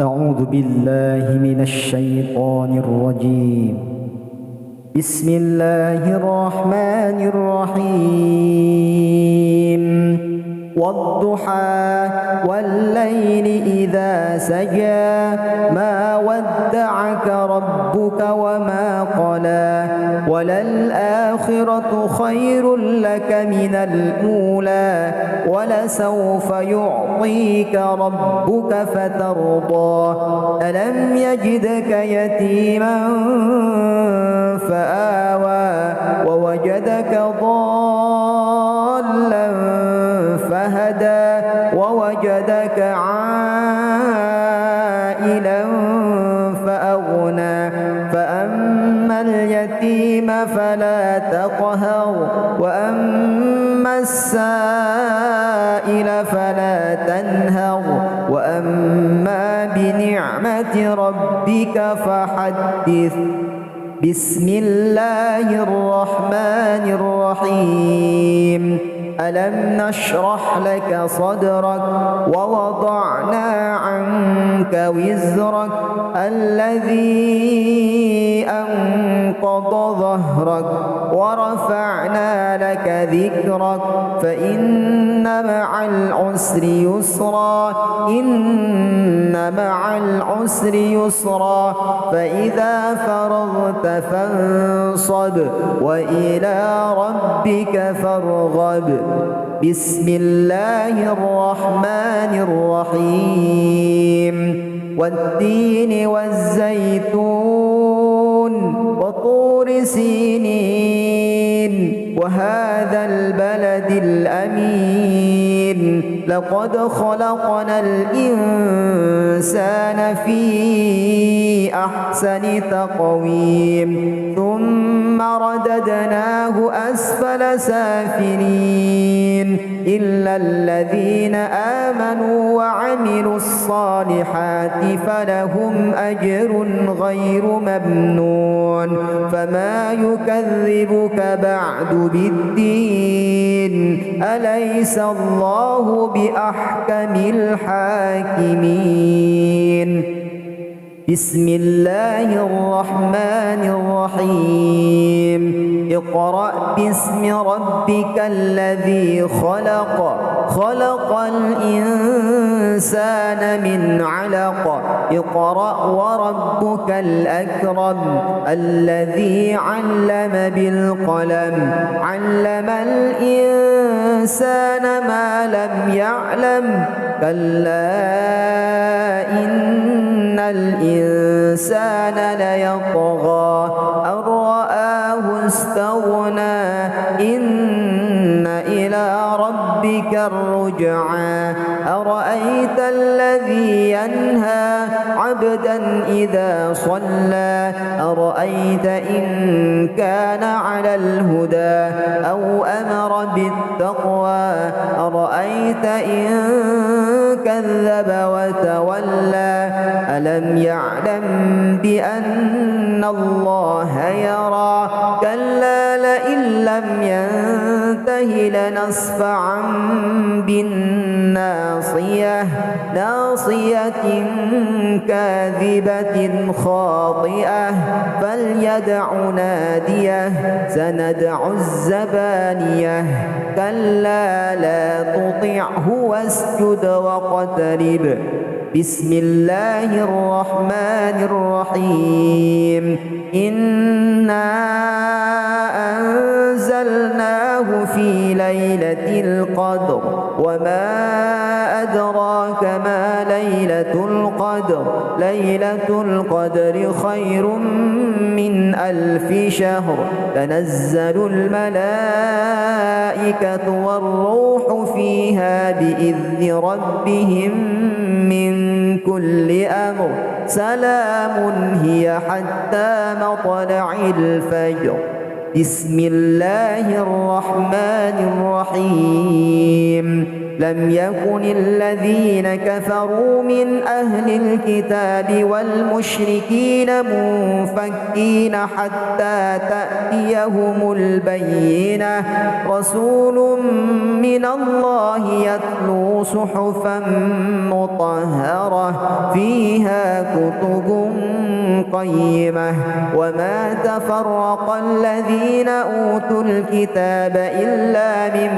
أعوذ بالله من الشيطان الرجيم. بسم الله الرحمن الرحيم. والضحى والليل إذا سجى ما ودعك ربك وما قلى وللآخرة خير لك من الأولى ولسوف يعطيك ربك فترضى ألم يجدك يتيما فآوى ووجدك ضالا فهدى ووجدك عائلا فأغنى فأما اليتيم فلا تقهر وأما السائل فلا تنهر وأما بنعمة ربك فحدث. بسم الله الرحمن الرحيم. ألم نشرح لك صدرك ووضعنا عنك وزرك الذي أنقض ظهرك ورفعنا لك ذكرك فإن مع العسر يسرا إن مع العسر يسرا فإذا فرغت فانصب وإلى ربك فارغب. بسم الله الرحمن الرحيم. والتين والزيتون وطور سينين وهذا البلد الأمين لقد خلقنا الإنسان في أحسن تقويم ثم رددناه أسفل سافلين إلا الذين آمنوا وعملوا الصالحات فلهم أجر غير ممنون فما يكذبك بعد بالدين أليس الله بأحكم الحاكمين. بسم الله الرحمن الرحيم. اقرأ باسم ربك الذي خلق خلق الإنسان من علق اقرأ وربك الأكرم الذي علم بالقلم علم الإنسان ما لم يعلم كلا إن الإنسان ليطغى أن رآه استغنى إن إلى ربك الرجعى أرأيت الذي ينهى عبدا إذا صلى أرأيت إن كان على الهدى أو أمر بالتقوى أرأيت إن كذب وتولى ألم يعلم بأن الله يرى كلا لئن لم ينته لنصفعا بالناصية ناصية كاذبة خاطئة فليدع ناديه سندع الزبانية كلا لا تطعه واسجد واقترب. بسم الله الرحمن الرحيم. إنا أنزلناه في ليلة القدر وما أدراك ما ليلة القدر ليلة القدر خير من 1000 شهر تنزل الملائكة والروح فيها بإذن ربهم من كل أمر سلام هي حتى مطلع الفجر. بسم الله الرحمن الرحيم. لم يكن الذين كفروا من أهل الكتاب والمشركين منفكين حتى تأتيهم البينة رسول من الله يتلو صحفا مطهرة فيها كتب قيمة وما تفرق الذين أوتوا الكتاب إلا من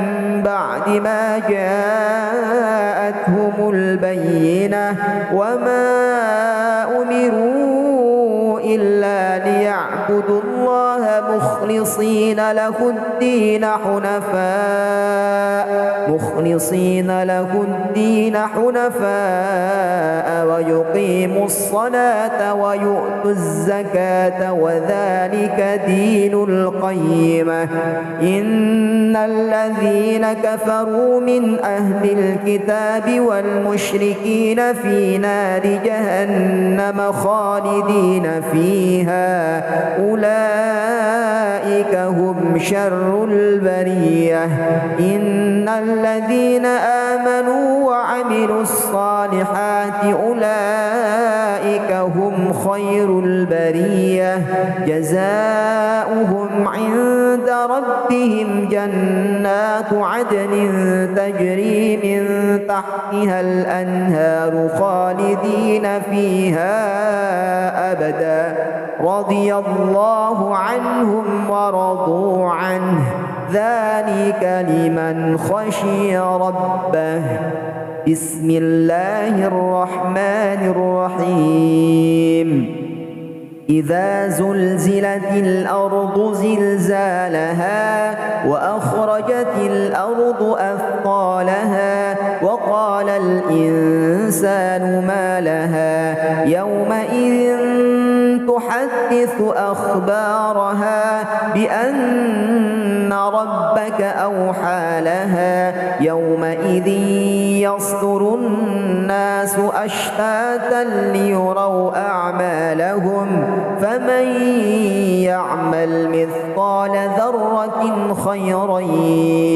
بعد ما جاءتهم البينة وما أمروا إلا ليعبدوا الله مخلصين له الدين حنفاء ويقيموا الصلاة ويؤتوا الزكاة وذلك دين القيمة إن الذين كفروا من أهل الكتاب والمشركين في نار جهنم خالدين فيها أولئك هم شر البرية إن الذين آمنوا وعملوا الصالحات أولئك هم خير البرية جزاؤهم عند ربهم جنات عدن تجري من تحتها الأنهار خالدين فيها أبدا رضي الله عنهم ورضوا عنه ذلك لمن خشي ربه بسم الله الرحمن الرحيم إذا زلزلت الأرض زلزالها وأخرجت الأرض أثقالها وقال الإنسان ما لها يومئذ تحدث أخبارها بأن ربك أوحى لها يومئذ يصدر الناس أشتاتا ليروا أعمالهم فمن يعمل مثقال ذرة خيرا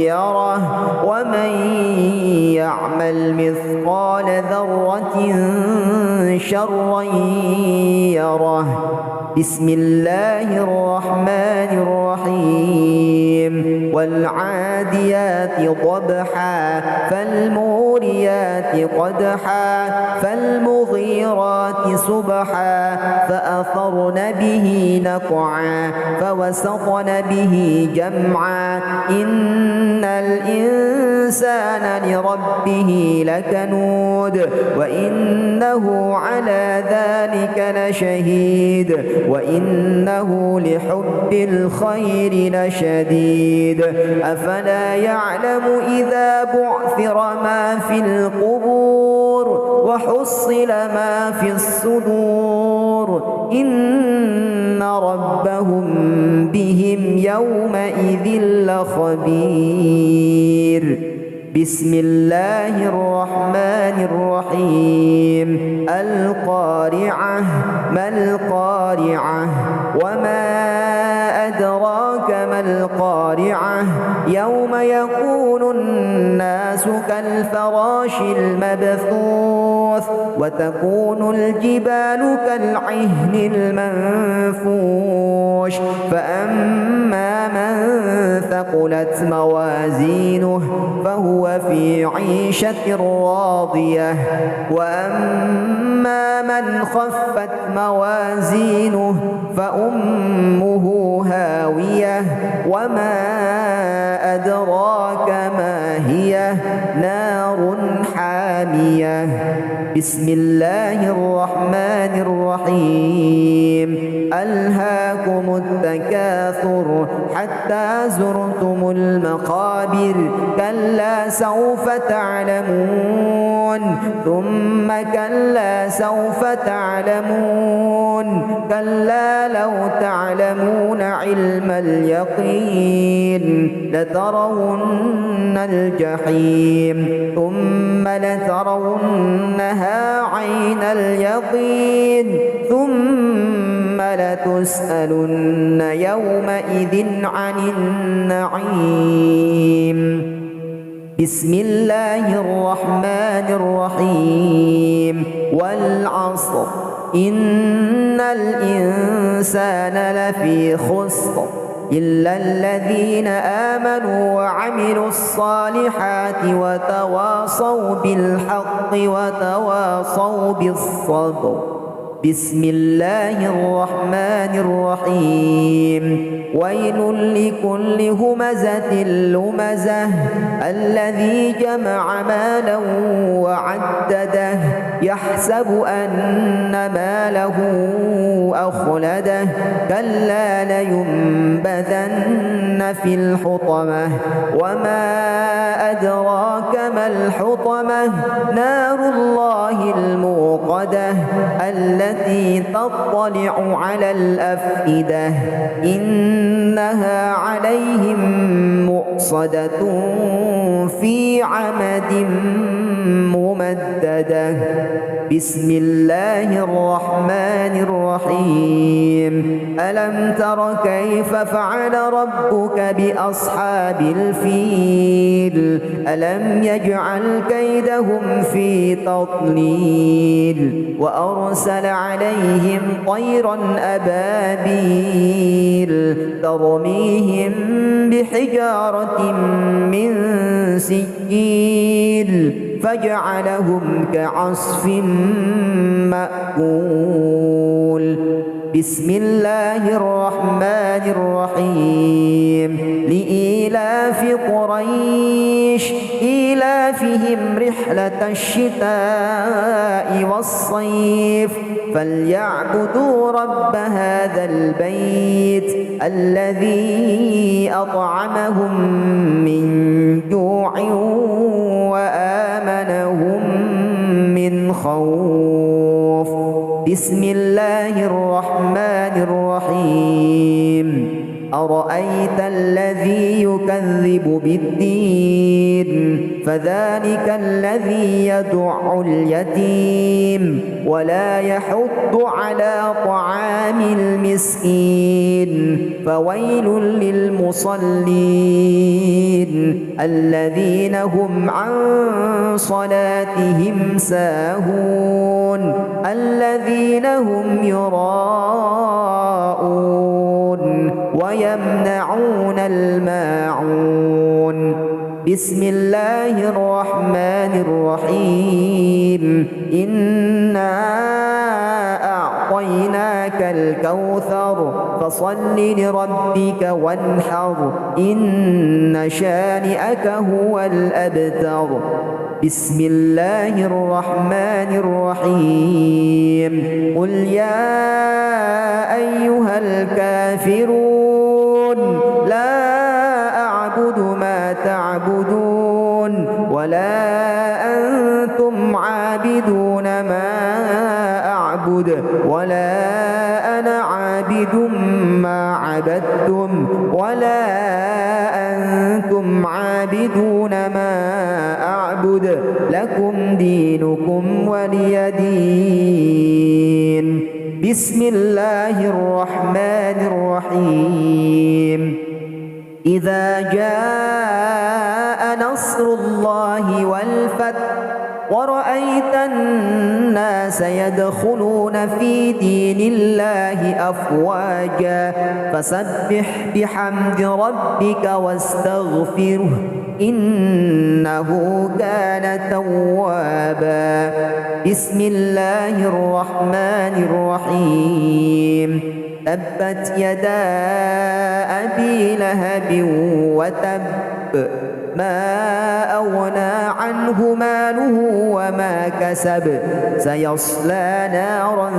يره ومن يعمل مثقال ذرة شرا يره بسم الله الرحمن الرحيم والعاديات ضبحا فالموريات قدحا فالمغيرات صبحا فأثرن به نقعا فوسطن به جمعا إن الإنسان لربه لكنود وإنه على ذلك لشهيد وإنه لحب الخير لشديد أفلا يعلم إذا بعثر ما في القبور وحصل ما في الصدور إن ربهم بهم يومئذ لخبير بسم الله الرحمن الرحيم القارعة ما القارعة وما أدراك ما القارعة يوم يكون الناس كالفراش المبثوث وتكون الجبال كالعهن المنفوش فأما من ثقلت موازينه فهو في عيشة راضية وأما من خفت موازينه فأمه هاوية وما أدراك ما هي نار حامية بسم الله الرحمن الرحيم ألهاكم التكاثر حتى زرتم المقابر كلا سوف تعلمون ثم كلا سوف تعلمون كلا لو تعلمون علم اليقين لترون الجحيم ثم لترونها عين اليقين ثم لتسألن يومئذ عن النعيم بسم الله الرحمن الرحيم والعصر إن الإنسان لفي خسر إلا الذين آمنوا وعملوا الصالحات وتواصوا بالحق وتواصوا بالصبر. بسم الله الرحمن الرحيم ويل لكل همزة لمزة الذي جمع مالا وعدده يحسب أن ماله أخلده كلا لينبذن في الحطمة وما أدراك ما الحطمة نار الله الموقدة التي تطلع على الأفئدة إنها عليهم مؤصدة في عمد ممددة. بسم الله الرحمن الرحيم ألم تر كيف فعل ربك بأصحاب الفيل ألم يجعل كيدهم في تضليل وأرسل عليهم طيرا أبابيل ترميهم بحجارة من سجيل فجعلهم كعصف مأكول. بسم الله الرحمن الرحيم لإيلاف قريش إيلافهم رحلة الشتاء والصيف فليعبدوا رب هذا البيت الذي أطعمهم من جوع وآمنهم من خوف. بسم الله الرحمن الرحيم أرأيت الذي يكذب بالدين فذلك الذي يدع اليتيم ولا يحض على طعام المسكين فويل للمصلين الذين هم عن صلاتهم ساهون الذين هم يراءون ويمنعون الماعون. بسم الله الرحمن الرحيم إنا أعطيناك الكوثر فصل لربك وانحر إن شانئك هو الأبتر. بسم الله الرحمن الرحيم قل يا أيها الكافرون لا أعبد ما تعبدون ولا أنتم عابدون ما أعبد ولا أنا عابد ما عبدتم ولا أنتم عابدون ما أعبد لكم دينكم ولي دين. بسم الله الرحمن الرحيم إذا جاء نصر الله والفتح ورأيت الناس يدخلون في دين الله أفواجا فسبح بحمد ربك واستغفره إنه كان توابا. بسم الله الرحمن الرحيم تبت يدا أبي لهب وتب ما أغنى عنه ماله وما كسب سيصلى نارا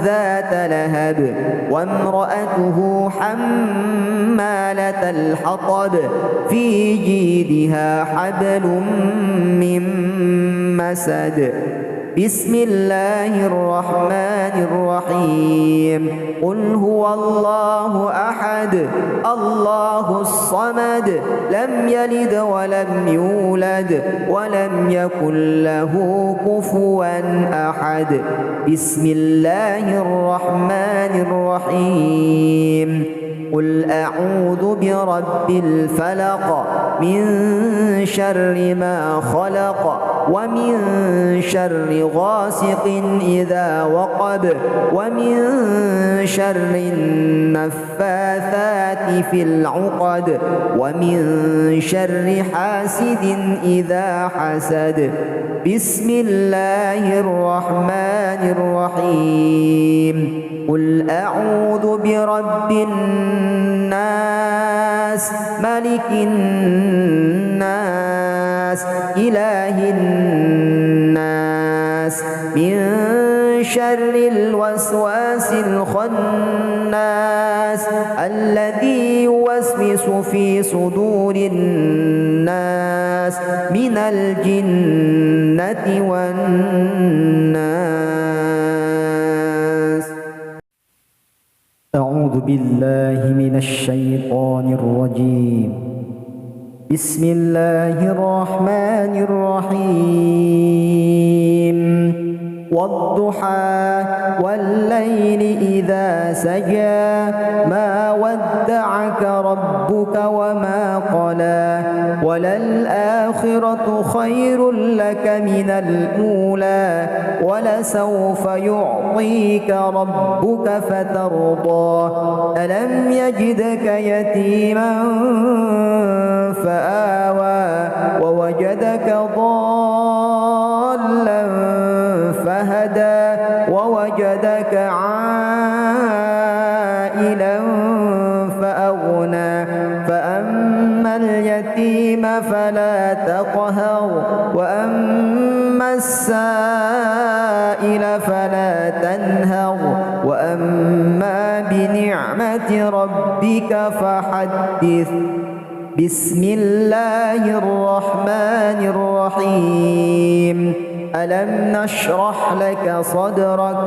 ذات لهب وامرأته حمالة الحطب في جيدها حبل من مسد. بسم الله الرحمن الرحيم قل هو الله أحد الله الصمد لم يلد ولم يولد ولم يكن له كفوا أحد. بسم الله الرحمن الرحيم قل أعوذ برب الفلق من شر ما خلق ومن شر غاسق إذا وقب ومن شر النفاثات في العقد ومن شر حاسد إذا حسد. بسم الله الرحمن الرحيم. قل أعوذ برب الناس ملك الناس إله الناس من شر الوسواس الخناس الذي يوسوس في صدور الناس من الجنة والناس. أعوذ بالله من الشيطان الرجيم. بسم الله الرحمن الرحيم. والضحى والليل إذا سجى ما ودعك ربك وما قلى وللآخرة خير لك من الأولى ولسوف يعطيك ربك فترضى. ألم يجدك يتيما فآوى ووجدك ضالا فهدى ووجدك عائلا فأغنى. فأما اليتيم فلا تقهر وأما السائل فلا تنهر وأما بنعمة ربك فحدث. بسم الله الرحمن الرحيم. ألم نشرح لك صدرك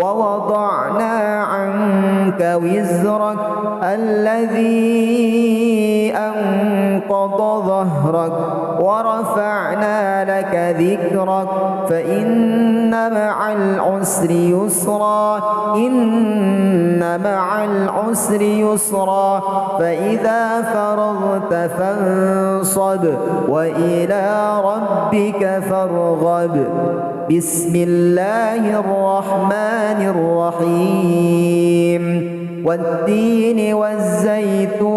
ووضعنا عنك وزرك الذي أنقض ظهرك ورفعنا لك ذكرك فإن مع العسر يسرا إن مع العسر يسرا فإذا فرغت فانصب وإلى ربك فارغب. بسم الله الرحمن الرحيم. والتين والزيتون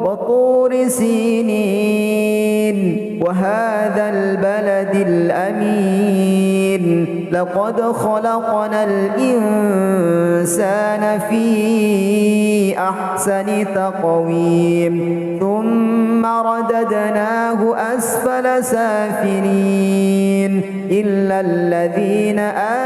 وطور سينين وهذا البلد الأمين. لقد خلقنا الإنسان في أحسن تقويم ثم رددناه أسفل سافلين إلا الذين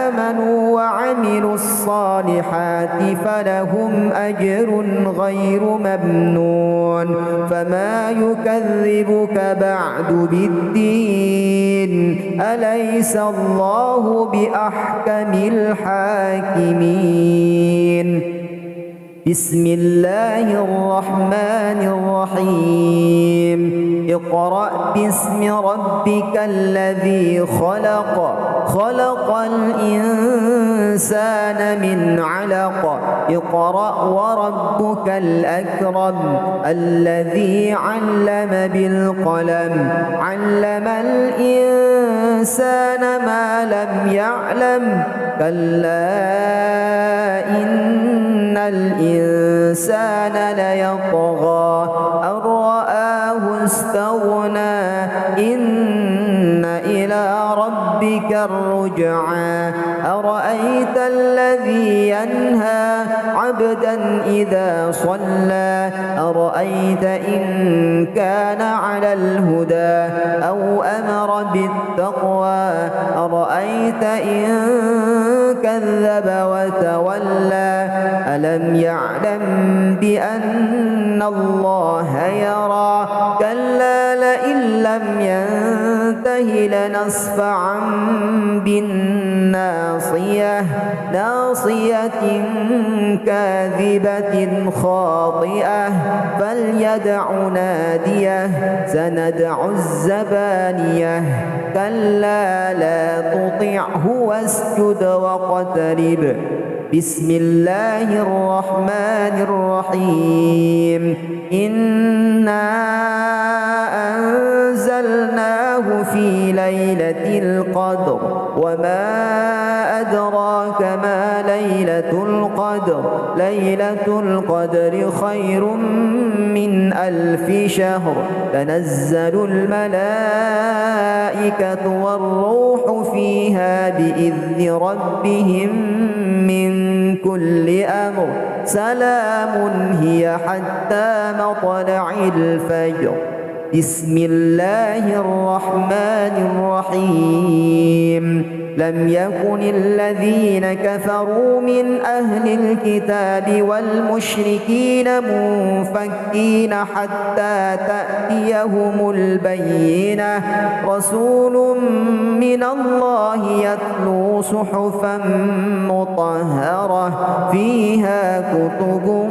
آمنوا وعملوا الصالحات فلهم أجر غير ممنون. فما يكذبك بعد بالدين أليس الله بأحكم الحاكمين. بسم الله الرحمن الرحيم. اقرأ باسم ربك الذي خلق خلق الإنسان من علق. اقرأ وربك الأكرم الذي علم بالقلم علم الإنسان ما لم يعلم كلا إن الإنسان ليطغى أن رآه استغنى إن إلى ربك الرجعى. أرأيت الذي ينهى عبدا إذا صلى أرأيت إن كان على الهدى أو أمر بالتقوى أرأيت إن كذب وتولى. ألم يعلم بأن الله يرى كلا لئن لم ينته لنصفعا بالناصية ناصية كاذبة خاطئة فليدع ناديه سندع الزبانية كلا لا تطعه واسجد واقترب. بسم الله الرحمن الرحيم إنا أنزلناه في ليلة القدر وما أدراك ما ليلة القدر ليلة القدر خير من 1000 شهر تنزل الملائكة والروح فيها بإذن ربهم من كل أمر سلام هي حتى مطلع الفجر بسم الله الرحمن الرحيم لم يكن الذين كفروا من أهل الكتاب والمشركين منفكين حتى تأتيهم البينة رسول من الله يتلو صحفا مطهرة فيها كتب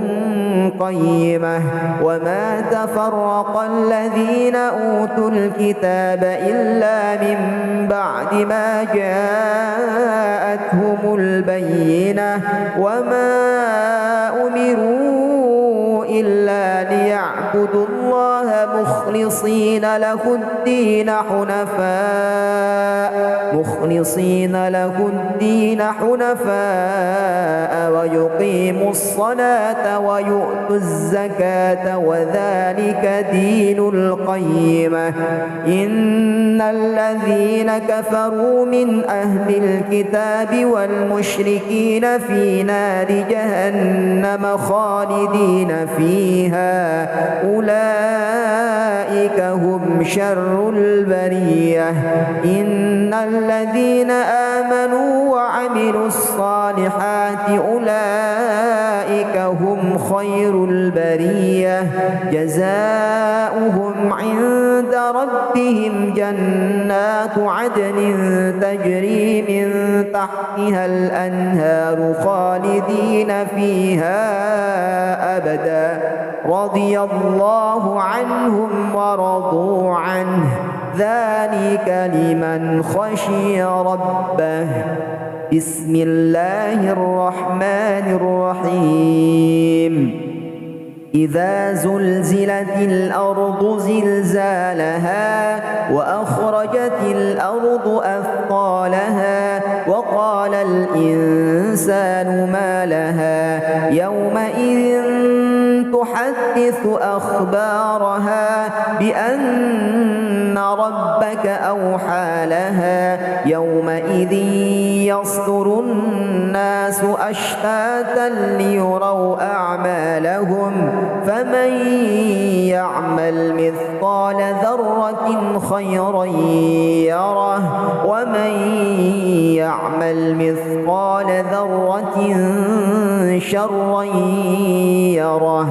قيمة وما تفرق الذين أوتوا الكتاب إلا من بعد ما جاءتهم البينة وما أمروا إلا ليعبدوا الله مخلصين له الدين حنفاء ويقيموا الصلاة ويؤتوا الزكاة وذلك دين القيمة إن الذين كفروا من أهل الكتاب والمشركين في نار جهنم خالدين فيها أولئك هم شر البرية إن الذين آمنوا وعملوا الصالحات أولئك هم خير البرية جزاؤهم عند ربهم جنات عدن تجري من تحتها الأنهار خالدين فيها أبدا رضي الله عنهم ورضوا عنه ذلك لمن خشي ربه بسم الله الرحمن الرحيم إذا زلزلت الأرض زلزالها وأخرجت الأرض أثقالها وقال الإنسان ما لها يومئذ تحدث أخبارها بأن ربك أوحى لها يومئذ يصدر الناس أشتاتا ليروا أعمالهم فمن يعمل مثقال ذرة خيرا يره ومن يعمل مثقال ذرة شرا يره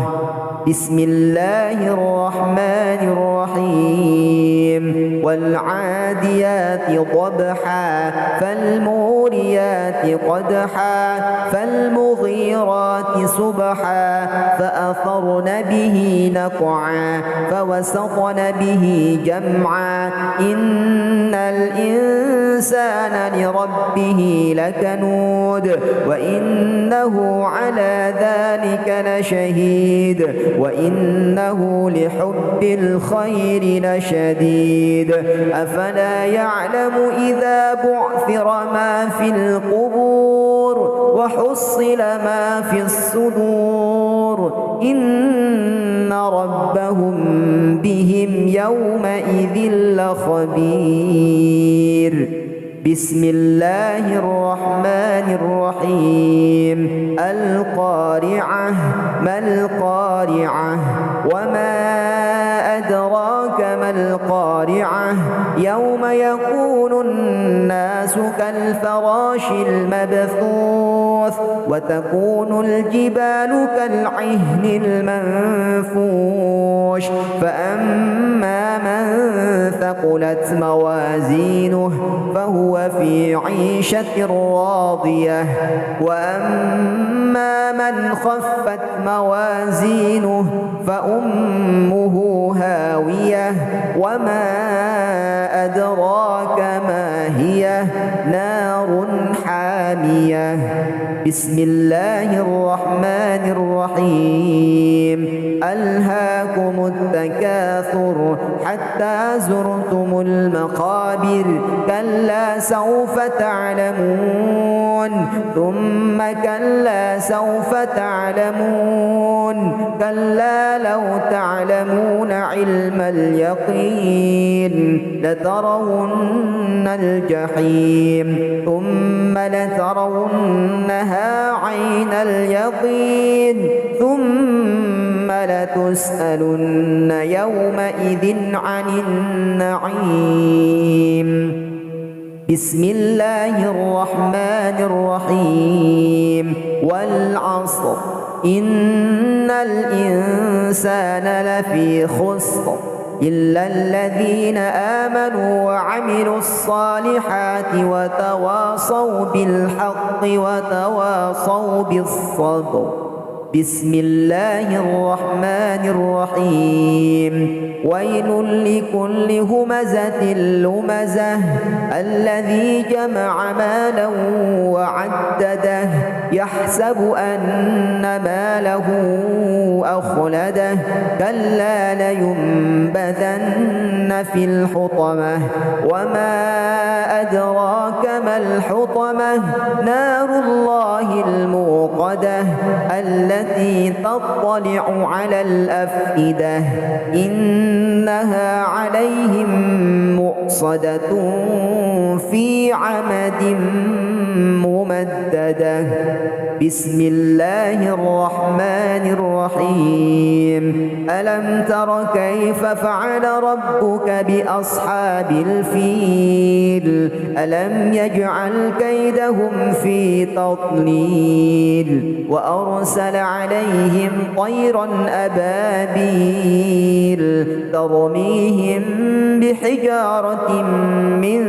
بسم الله الرحمن الرحيم والعاديات ضبحا فالموريات قدحا فالمغيرات صبحا فأثرن به نقعا فوسطن به جمعا إن الإنسان لربه لكنود وإنه على ذلك لشهيد وإنه لحب الخير لشديد أفلا يعلم إذا بعثر ما في القبور وحصل ما في الصدور إن ربهم بهم يومئذ لخبير بسم الله الرحمن الرحيم القارعة ما القارعة وما أدراك ما القارعة يوم يكون الناس كالفراش المبثوث وتكون الجبال كالعهن المنفوش فأما من ثقلت موازينه فهو في عيشة راضية وأما من خفت موازينه فأمه هاوية وما أدراك ما هي نار حامية حامية بسم الله الرحمن الرحيم ألهاكم التكاثر حتى زرتم المقابر كلا سوف تعلمون ثم كلا سوف تعلمون كلا لو تعلمون علم اليقين لترون الجحيم ثم لترونها عين اليقين ثم لتسألن يومئذ عن النعيم بسم الله الرحمن الرحيم والعصر إن الإنسان لفي خسر إلا الذين آمنوا وعملوا الصالحات وتواصوا بالحق وتواصوا بالصبر بسم الله الرحمن الرحيم ويل لكل همزة لمزة الذي جمع مالا وعدده يحسب أن ماله أخلده كلا لينبذن في الحطمة وما أدراك ما الحطمة نار الله الموقدة التي تطلع على الأفئدة إنها عليهم مؤصدة في عمد ممددة بسم الله الرحمن الرحيم ألم تر كيف فعل ربك بأصحاب الفيل ألم يجعل كيدهم في تضليل وأرسل عليهم طيرا أبابيل ترميهم بحجارة من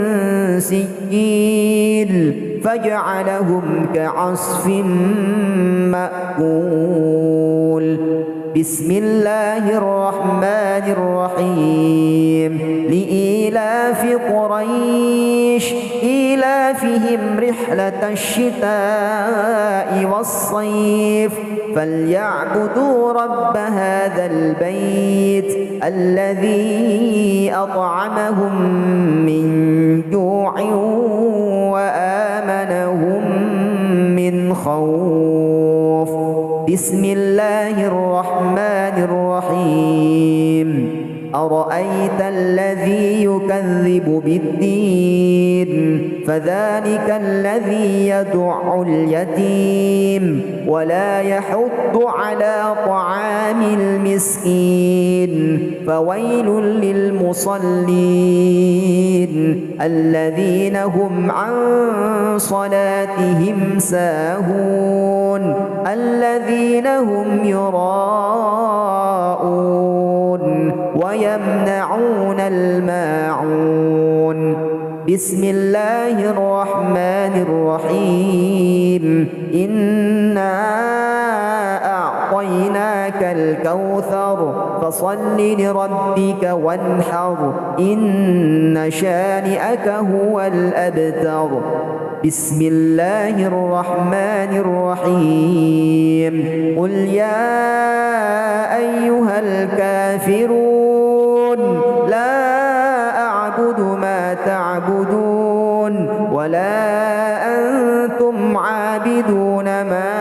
سجيل فجعلهم كعصف مأكول بسم الله الرحمن الرحيم لإيلاف قريش إيلافهم رحلة الشتاء والصيف فليعبدوا رب هذا البيت الذي أطعمهم من جوع وآمنهم من خوف بسم الله الرحمن الرحيم أرأيت الذي يكذب بالدين فذلك الذي يدع اليتيم ولا يحض على طعام المسكين فويل للمصلين الذين هم عن صلاتهم ساهون الذين هم يراءون ويمنعون الماعون بسم الله الرحمن الرحيم إنا أعطيناك الكوثر فصل لربك وانحر إن شانئك هو الأبتر بسم الله الرحمن الرحيم قل يا أيها الكافرون لا أعبد ما تعبدون ولا أنتم عابدون ما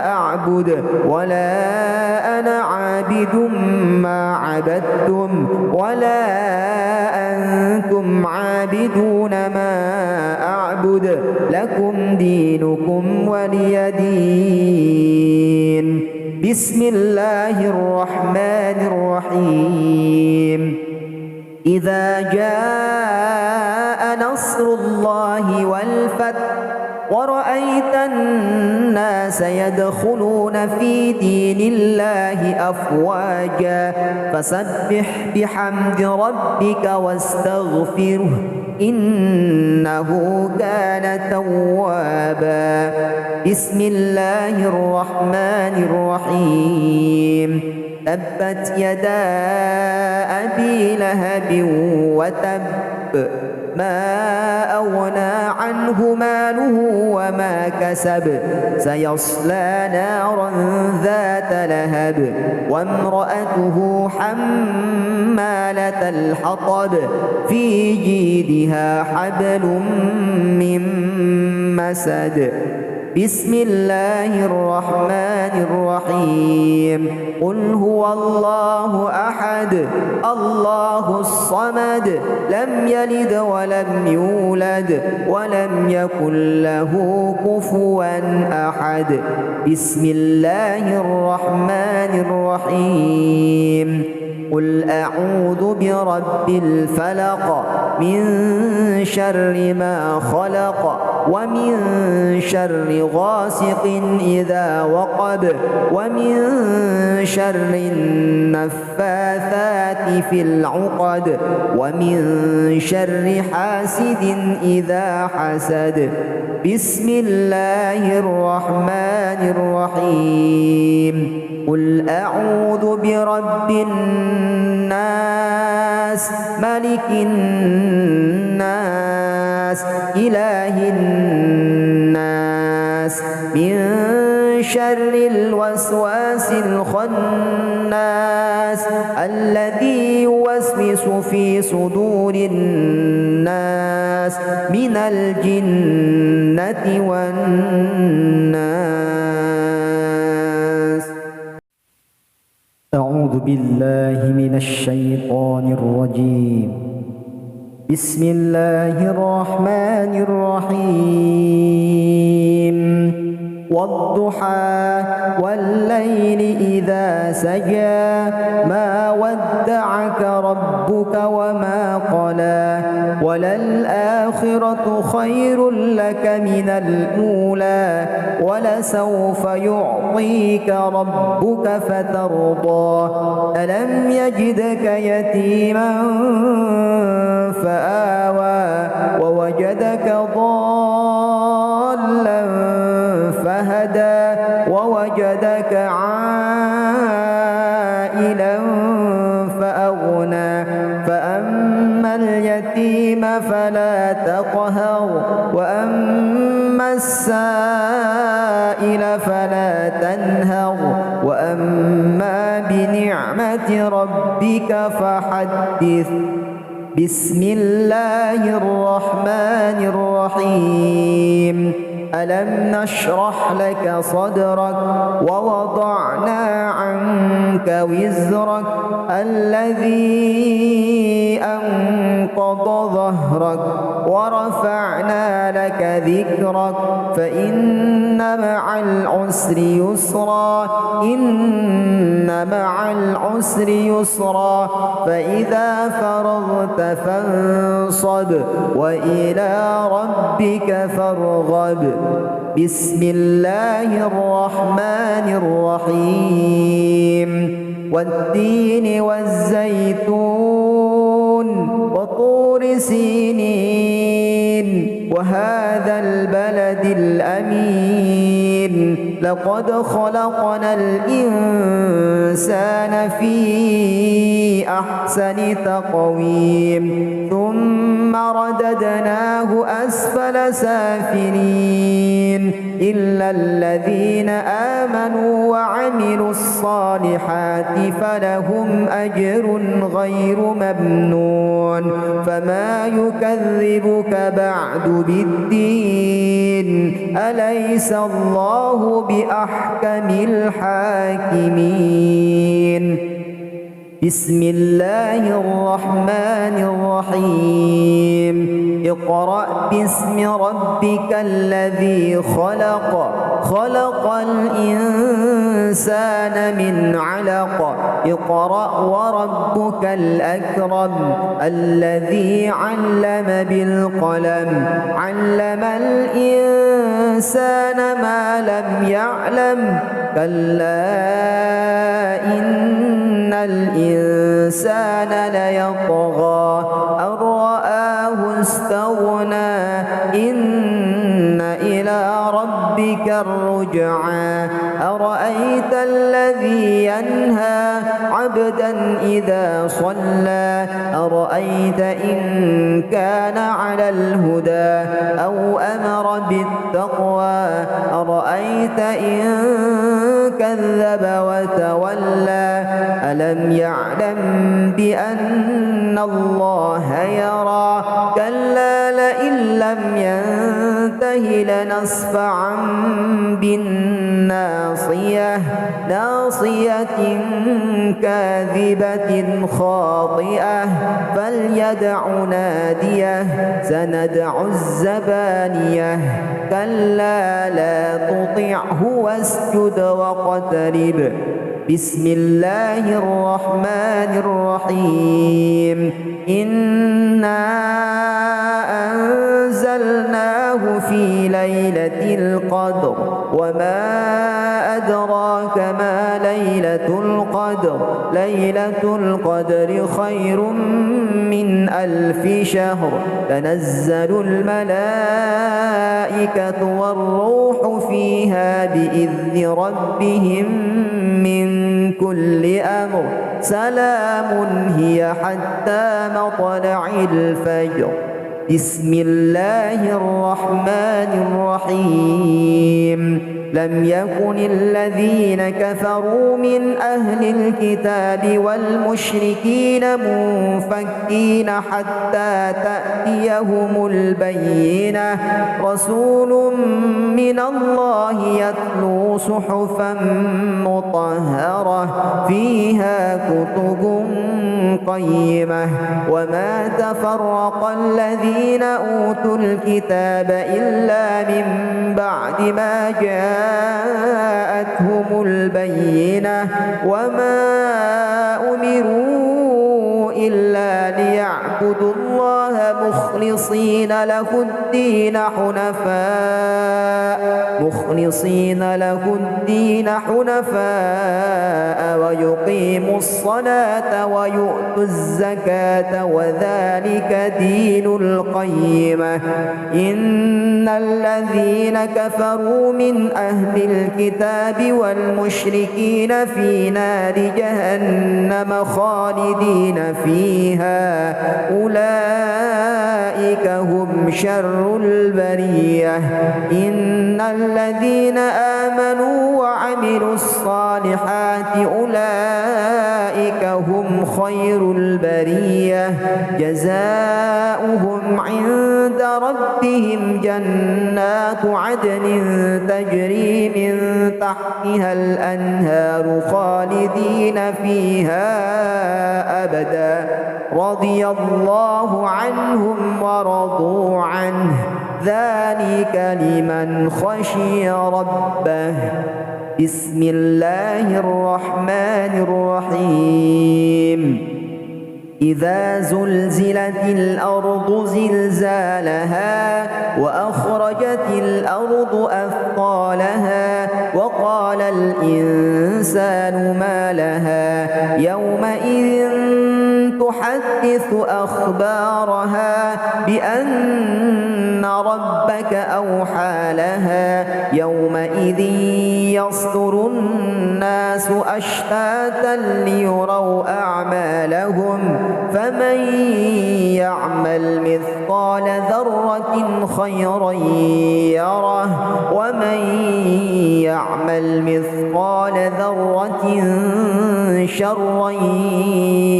أعبد ولا أنا عابد ما عبدتم ولا أنتم عابدون ما أعبد لكم دينكم ولي دين بسم الله الرحمن الرحيم إذا جاء نصر الله والفتح ورأيت الناس يدخلون في دين الله أفواجا فسبح بحمد ربك واستغفره إنه كان توابا بسم الله الرحمن الرحيم تبت يدا أبي لهب وتب ما أغنى عنه ماله وما كسب سيصلى نارا ذات لهب وامرأته حمالة الحطب في جيدها حبل من مسد بسم الله الرحمن الرحيم قل هو الله أحد الله الصمد لم يلد ولم يولد ولم يكن له كفوا أحد بسم الله الرحمن الرحيم قل أعوذ برب الفلق من شر ما خلق ومن شر غاسق إذا وقب ومن شر النفاثات في العقد ومن شر حاسد إذا حسد بسم الله الرحمن الرحيم قل أعوذ برب الناس ملك الناس إله الناس من شر الوسواس الخناس الذي يوسوس في صدور الناس من الجنة والناس. أعوذ بالله من الشيطان الرجيم. بسم الله الرحمن الرحيم. والضحى والليل إذا سجى ما ودعك ربك وما قلى وللآخرة خير لك من الأولى ولسوف يعطيك ربك فترضى ألم يجدك يتيما فآوى ووجدك ضالا فهدى ووجدك عائلا فأغنى فأما اليتيم فلا تقهر وأما السائل فلا تنهر وأما بنعمة ربك فحدث. بسم الله الرحمن الرحيم. ألم نشرح لك صدرك ووضعنا عنك وزرك الذي أنقض ظهرك ورفعنا لك ذكرك فإن مع العسر يسرا إن مع العسر يسرا فإذا فرغت فانصب وإلى ربك فارغب. بسم الله الرحمن الرحيم. والتين والزيتون وطور سينين وهذا البلد الأمين لقد خلقنا الإنسان في أحسن تقويم ثم رددناه أسفل سافلين إلا الذين آمنوا وعملوا الصالحات فلهم أجر غير ممنون فما يكذبك بعد بالدين أليس الله بأحكم الحاكمين. بسم الله الرحمن الرحيم. اقرأ باسم ربك الذي خلق خلق الإنسان من علق اقرأ وربك الأكرم الذي علم بالقلم علم الإنسان ما لم يعلم كلا إن الإنسان ليطغى أن رآه استغنى إن إلى ربك الرجعى أرأيت الذي ينهى عبدا إذا صلى أرأيت إن كان على الهدى أو أمر بالتقوى أرأيت إن كذب وتولى ألم يعلم بأن الله يرى كلا لئن لم ينته لنصفعا بالناصية ناصية كاذبة خاطئة فليدع ناديه سندع الزبانية كلا لا تطعه واسجد واقترب بسم الله الرحمن الرحيم إنا أنزلناه في ليلة القدر وما أدراك ما ليلة القدر ليلة القدر خير من 1000 شهر تنزل الملائكة والروح فيها بإذن ربهم من كل أمر سلام هي حتى مطلع الفجر بسم الله الرحمن الرحيم لم يكن الذين كفروا من أهل الكتاب والمشركين منفكين حتى تأتيهم البينة رسول من الله يتلو صحفا مطهرة فيها كتب قيمة وما تفرق الذين أوتوا الكتاب إلا من بعد ما جاءتهم البينة وما أمروا إلا ليعبدوا الله مخلصين له الدين حنفاء ويقيموا الصلاة ويؤتوا الزكاة وذلك دين القيمة إن الذين كفروا من أهل الكتاب والمشركين في نار جهنم خالدين فيها أولئك هم شر البرية إن الذين آمنوا وعملوا الصالحات أولئك هم خير البرية جزاؤهم عند ربهم جنات عدن تجري من تحتها الأنهار خالدين فيها أبدا رضي الله عنهم ورضوا عنه ذلك لمن خشي ربه بسم الله الرحمن الرحيم إذا زلزلت الأرض زلزالها وأخرجت الأرض أثقالها وقال الإنسان ما لها يومئذ تحدث أخبارها بأن ربك أوحى لها يومئذ يصدر الناس أشتاتا ليروا أعمالهم فمن يعمل مثقال ذرة خيرا يره ومن يعمل مثقال ذرة شرا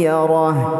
يره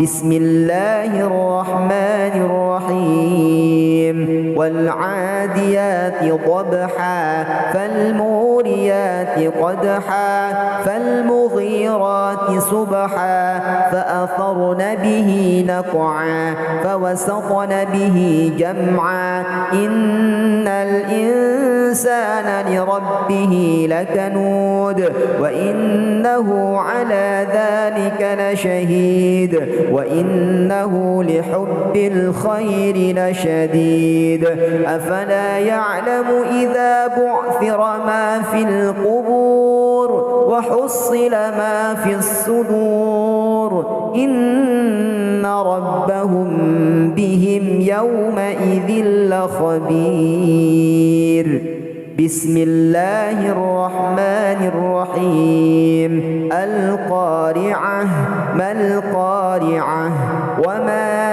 بسم الله الرحمن الرحيم والعاديات ضبحا فالموريات قدحا فالمغيرات صبحا فأثرن به نقعا فوسطن به جمعا إن الإنسان لربه لكنود وإنه على ذلك لشهيد وإنه لحب الخير لشديد أفلا يعلم إذا بعثر ما في القبور وحصل ما في الصدور إن ربهم بهم يومئذ لخبير بسم الله الرحمن الرحيم القارعة ما القارعة وما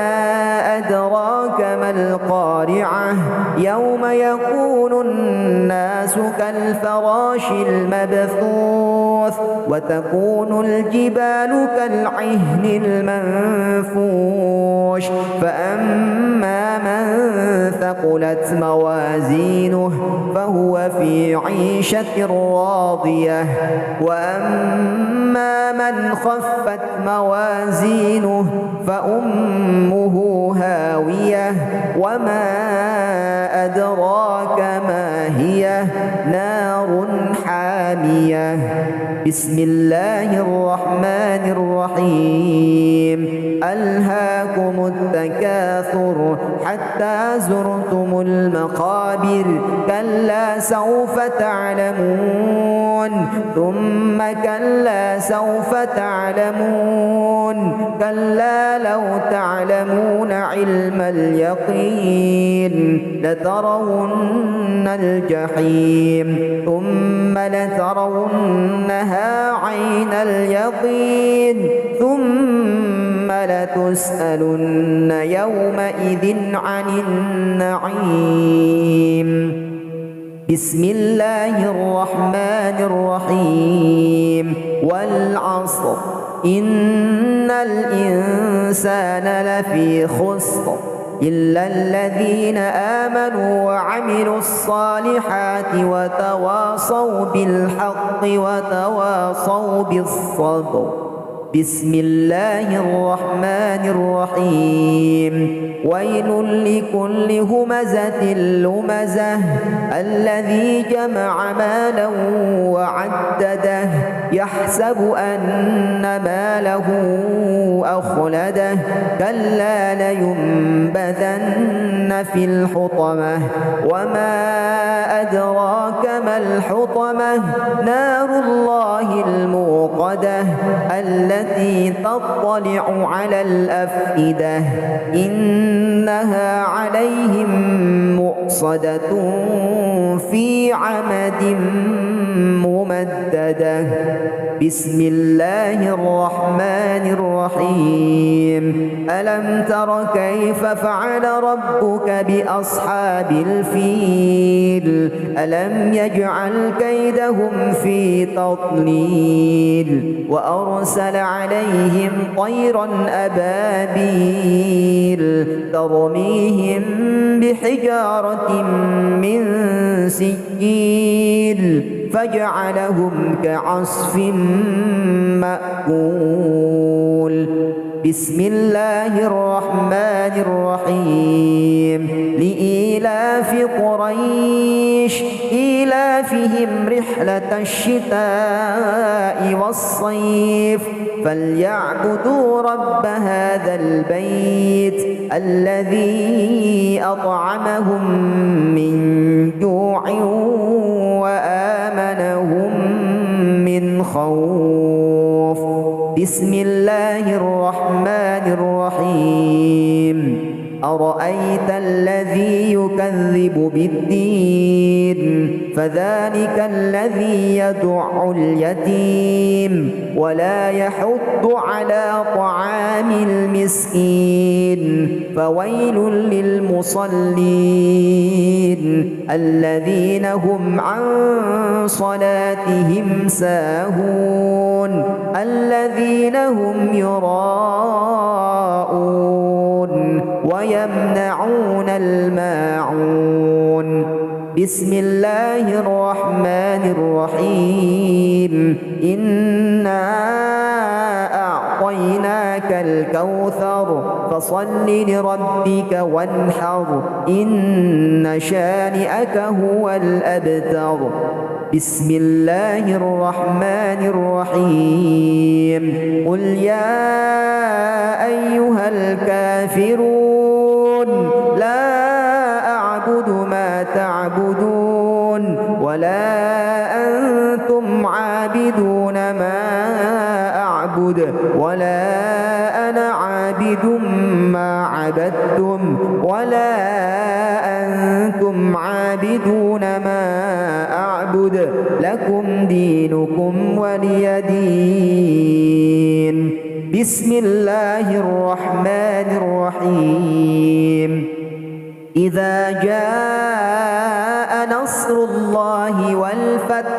أدراك ما القارعة يوم يكون الناس كالفراش المبثوث وتكون الجبال كالعهن المنفوش فأما من ثقلت موازينه فهو في عيشة راضية وأما من خفت موازينه فأمه هاوية وما أدراك ما هي نار حامية بسم الله الرحمن الرحيم ألهاكم التكاثر حتى زرتم المقابر كلا سوف تعلمون ثم كلا سوف تعلمون كلا لو تعلمون علم اليقين لترون الجحيم ثم لترونها عين اليقين ثم لتسألن يومئذ عن النعيم بسم الله الرحمن الرحيم والعصر إن الإنسان لفي خسر إلا الذين آمنوا وعملوا الصالحات وتواصوا بالحق وتواصوا بالصبر بسم الله الرحمن الرحيم ويل لكل همزة لمزة الذي جمع مالا وعدده يحسب أن ماله أخلده كلا لينبذن في الحطمة وما أدراك ما الحطمة نار الله الموقدة التي تطلع على الأفئدة إنها عليهم مؤصدة في عمد ممددة بسم الله الرحمن الرحيم ألم تر كيف فعل ربك بأصحاب الفيل ألم يجعل كيدهم في تضليل وأرسل عليهم طيرا أبابيل ترميهم بحجارة من سجيل فجعلهم كعصف مأكول بسم الله الرحمن الرحيم لإيلاف قريش إيلافهم رحلة الشتاء والصيف فليعبدوا رب هذا البيت الذي أطعمهم من جوع وآمنهم من خوف بسم الله الرحمن الرحيم أرأيت الذي يكذب بالدين فذلك الذي يدع اليتيم ولا يحض على طعام المسكين فويل للمصلين الذين هم عن صلاتهم ساهون الذين هم يراءون ويمنعون الماعون بسم الله الرحمن الرحيم إنا أعطيناك الكوثر فصل لربك وانحر إن شانئك هو الأبتر بسم الله الرحمن الرحيم قل يا أيها الكافرون لا أعبد ما تعبدون ولا أنتم عابدون ما أعبد ولا أنا عابد ما عبدتم ولا أنتم عابدون ما أعبد لكم دينكم ولي دين بسم الله الرحمن الرحيم إذا جاء نصر الله والفتح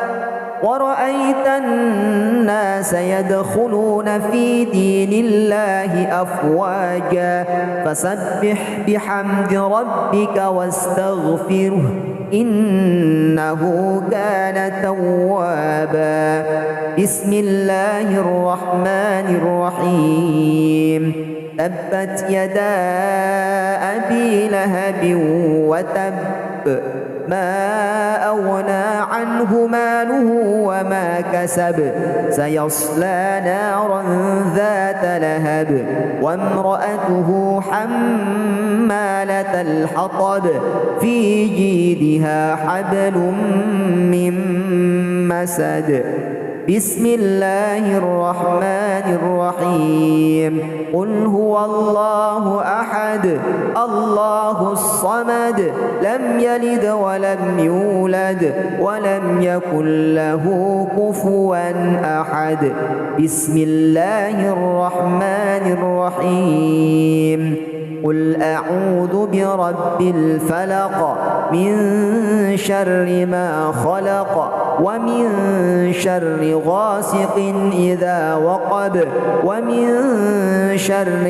ورأيت الناس يدخلون في دين الله أفواجا فسبح بحمد ربك واستغفره إنه كان توابا بسم الله الرحمن الرحيم تبت يدا أبي لهب وتب ما أغنى عنه ماله وما كسب سيصلى نارا ذات لهب وامرأته حمالة الحطب في جيدها حبل من مسد بسم الله الرحمن الرحيم قل هو الله أحد الله الصمد لم يلد ولم يولد ولم يكن له كفوا أحد بسم الله الرحمن الرحيم قل أعوذ برب الفلق من شر ما خلق ومن شر غاسق إذا وقب ومن شر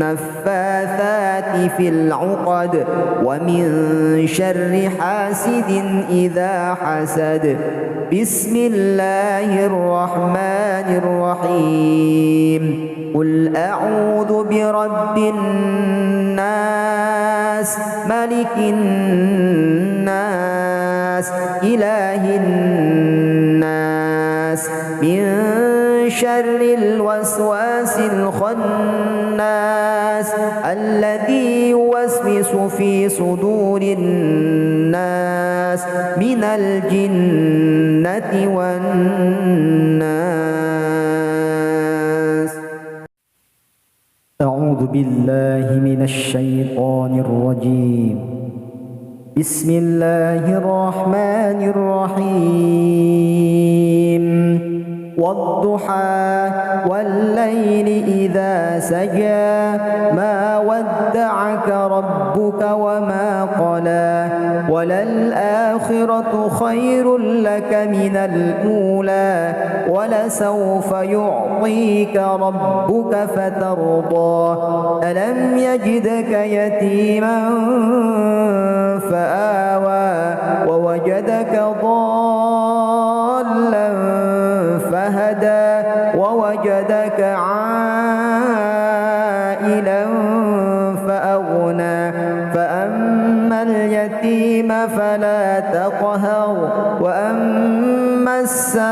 النفاثات في العقد ومن شر حاسد إذا حسد بسم الله الرحمن الرحيم قل أعوذ برب الناس ملك الناس إله الناس من شر الوسواس الخناس الذي يوسوس في صدور الناس من الجنة والناس أعوذ بالله من الشيطان الرجيم بسم الله الرحمن الرحيم والضحى والليل إذا سجى ما ودعك ربك وما قلى وللآخرة خير لك من الأولى ولسوف يعطيك ربك فترضى ألم يجدك يتيما فآوى ووجدك ضالا فهدى ووجدك عائلا فأغنى فأما اليتيم فلا تقهر وأما السائل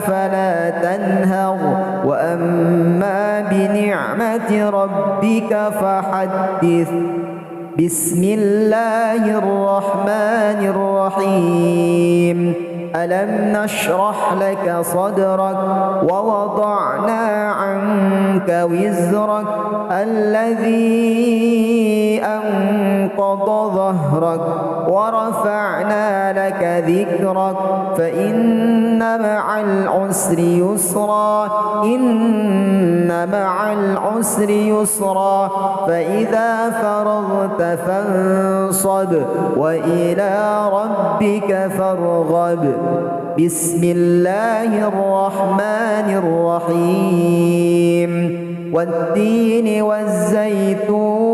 فلا تنهر وأما بنعمة ربك فحدث بسم الله الرحمن الرحيم ألم نشرح لك صدرك ووضعنا عنك وزرك الذي أنقض ظهرك ورفعنا لك ذكرك فإن مع العسر يسرا إن مع العسر يسرا فإذا فرغت فانصب وإلى ربك فارغب بسم الله الرحمن الرحيم والتين والزيتون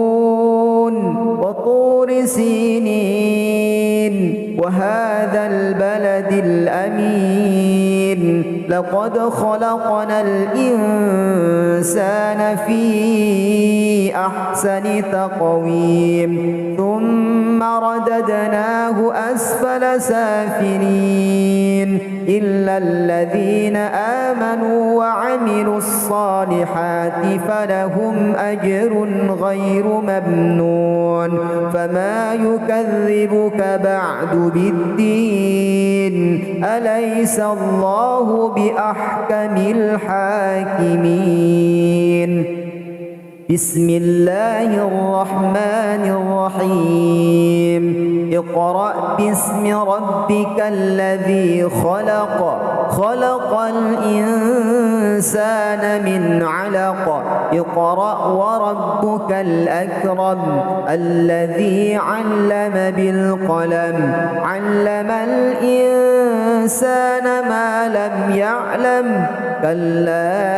وطور سينين وهذا البلد الأمين لقد خلقنا الإنسان في أحسن تقويم ثم رددناه أسفل سافلين إلا الذين آمنوا وعملوا الصالحات فلهم أجر غير ممنون فما يكذبك بعد بالدين أليس الله بأحكم الحاكمين بسم الله الرحمن الرحيم اقرأ باسم ربك الذي خلق خلق الإنسان من علق اقرأ وربك الأكرم الذي علم بالقلم علم الإنسان ما لم يعلم كلا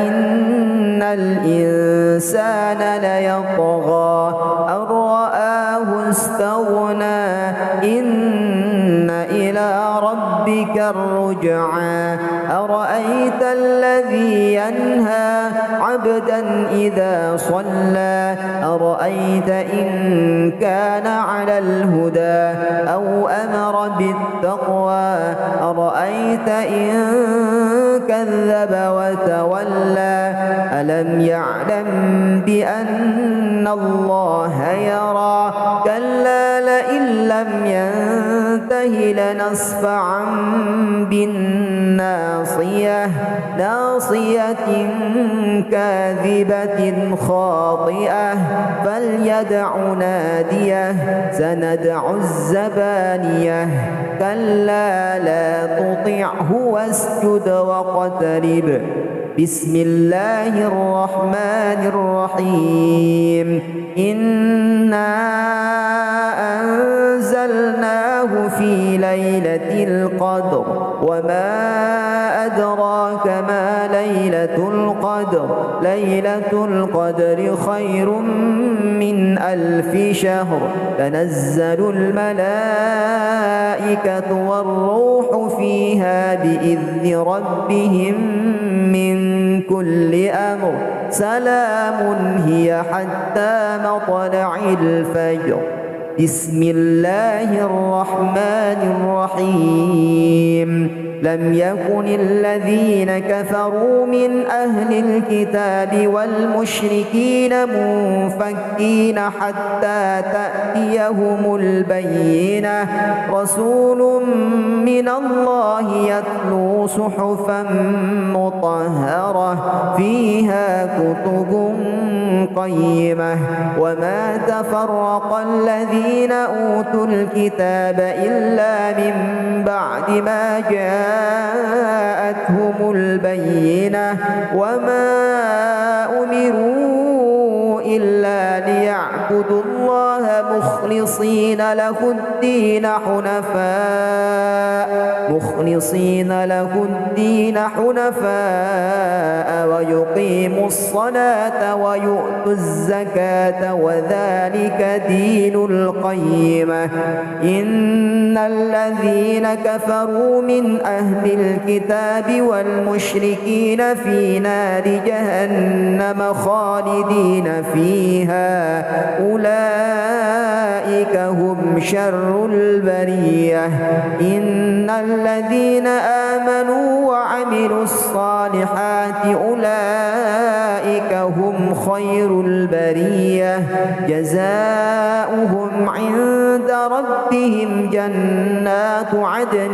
إن الإنسان ليطغى أن رآه استغنى إن إلى ربك الرجعى أرأيت الذي ينهى عبدا إذا صلى أرأيت إن كان على الهدى أو أمر بالتقوى أرأيت إن كذب وتولى ألم يعلم بأن الله يرى كلا لئن لم ينته لنصفعا بالناصية ناصية كاذبة خاطئة فليدع ناديه سندع الزبانية كلا لا تطعه واسجد واقترب بسم الله الرحمن الرحيم إنا أنزلناه في ليلة القدر وما أدراك ما ليلة القدر ليلة القدر خير من 1000 شهر تنزل الملائكة والروح فيها بإذن ربهم من كل أمر سلام هي حتى مطلع الفجر بسم الله الرحمن الرحيم لم يكن الذين كفروا من أهل الكتاب والمشركين منفكين حتى تأتيهم البينة رسول من الله يتلو صحفا مطهرة فيها كتب قيمة وما تفرق الذين أوتوا الكتاب إلا من بعد ما جاءتهم البينة وما أمروا إلا ليعبدوا الله مخلصين له الدين حنفاء ويقيموا الصلاة ويؤتوا الزكاة وذلك دين القيمة إن الذين كفروا من أهل الكتاب والمشركين في نار جهنم خالدين فيها أولئك هم شر البرية إن الذين آمنوا وعملوا الصالحات أولئك هم خير البرية جزاؤهم عند ربهم جنات عدن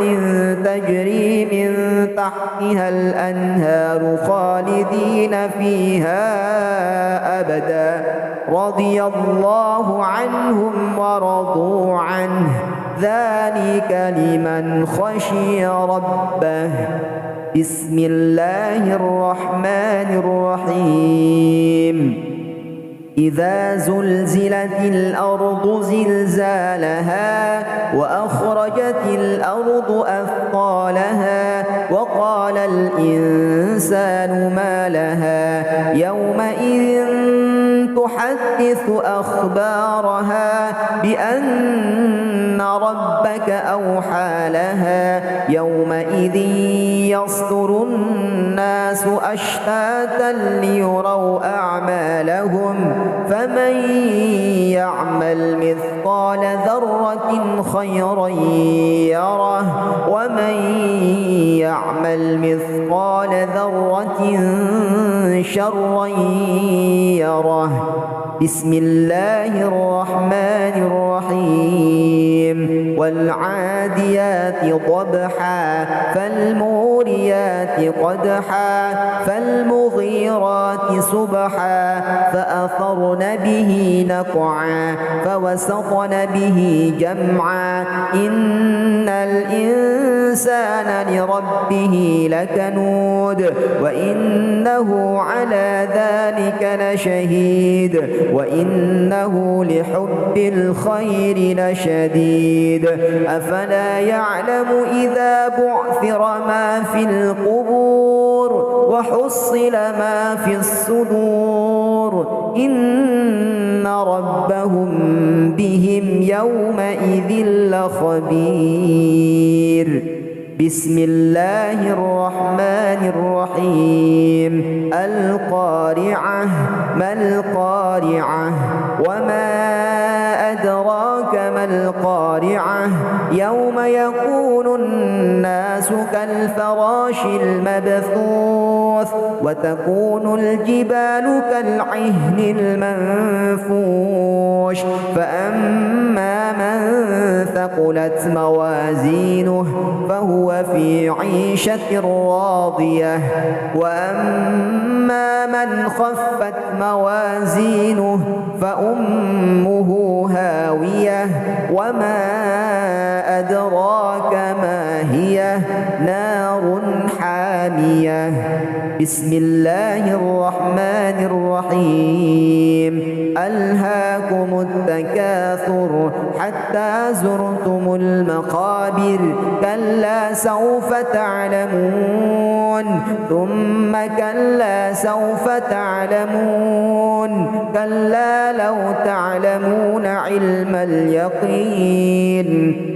تجري من تحتها الأنهار خالدين فيها أبدا رضي الله عنهم ورضوا عنه ذلك لمن خشي ربه بسم الله الرحمن الرحيم إذا زلزلت الأرض زلزالها وأخرجت الأرض أثقالها وقال الإنسان ما لها يومئذ تحدث أخبارها بأن ربك أوحى لها يومئذ يصدر الناس أشتاتا ليروا أعمالهم فمن يعمل مثقال ذرة خيرا يره ومن يعمل مثقال ذرة شرا يره بسم الله الرحمن الرحيم والعاديات ضبحا فالموريات قدحا فالمغيرات صبحا فأثرن به نقعا فوسطن به جمعا إن الإنسان لربه لكنود وإنه على ذلك لشهيد وإنه لحب الخير لشديد أفلا يعلم إذا بعثر ما في القبور وحصل ما في الصدور إن ربهم بهم يومئذ لخبير بسم الله الرحمن الرحيم القارعة ما القارعة وما أدراك ما القارعة يوم يكون الناس كالفراش المبثوث وتكون الجبال كالعهن المنفوش فأما من ثقلت موازينه فهو في عيشة راضية وأما من خفت موازينه فأمه هاوية وما أدراك ما هي نار حامية بسم الله الرحمن الرحيم ألهاكم التكاثر حتى زرتم المقابر كلا سوف تعلمون ثم كلا سوف تعلمون كلا لو تعلمون علم اليقين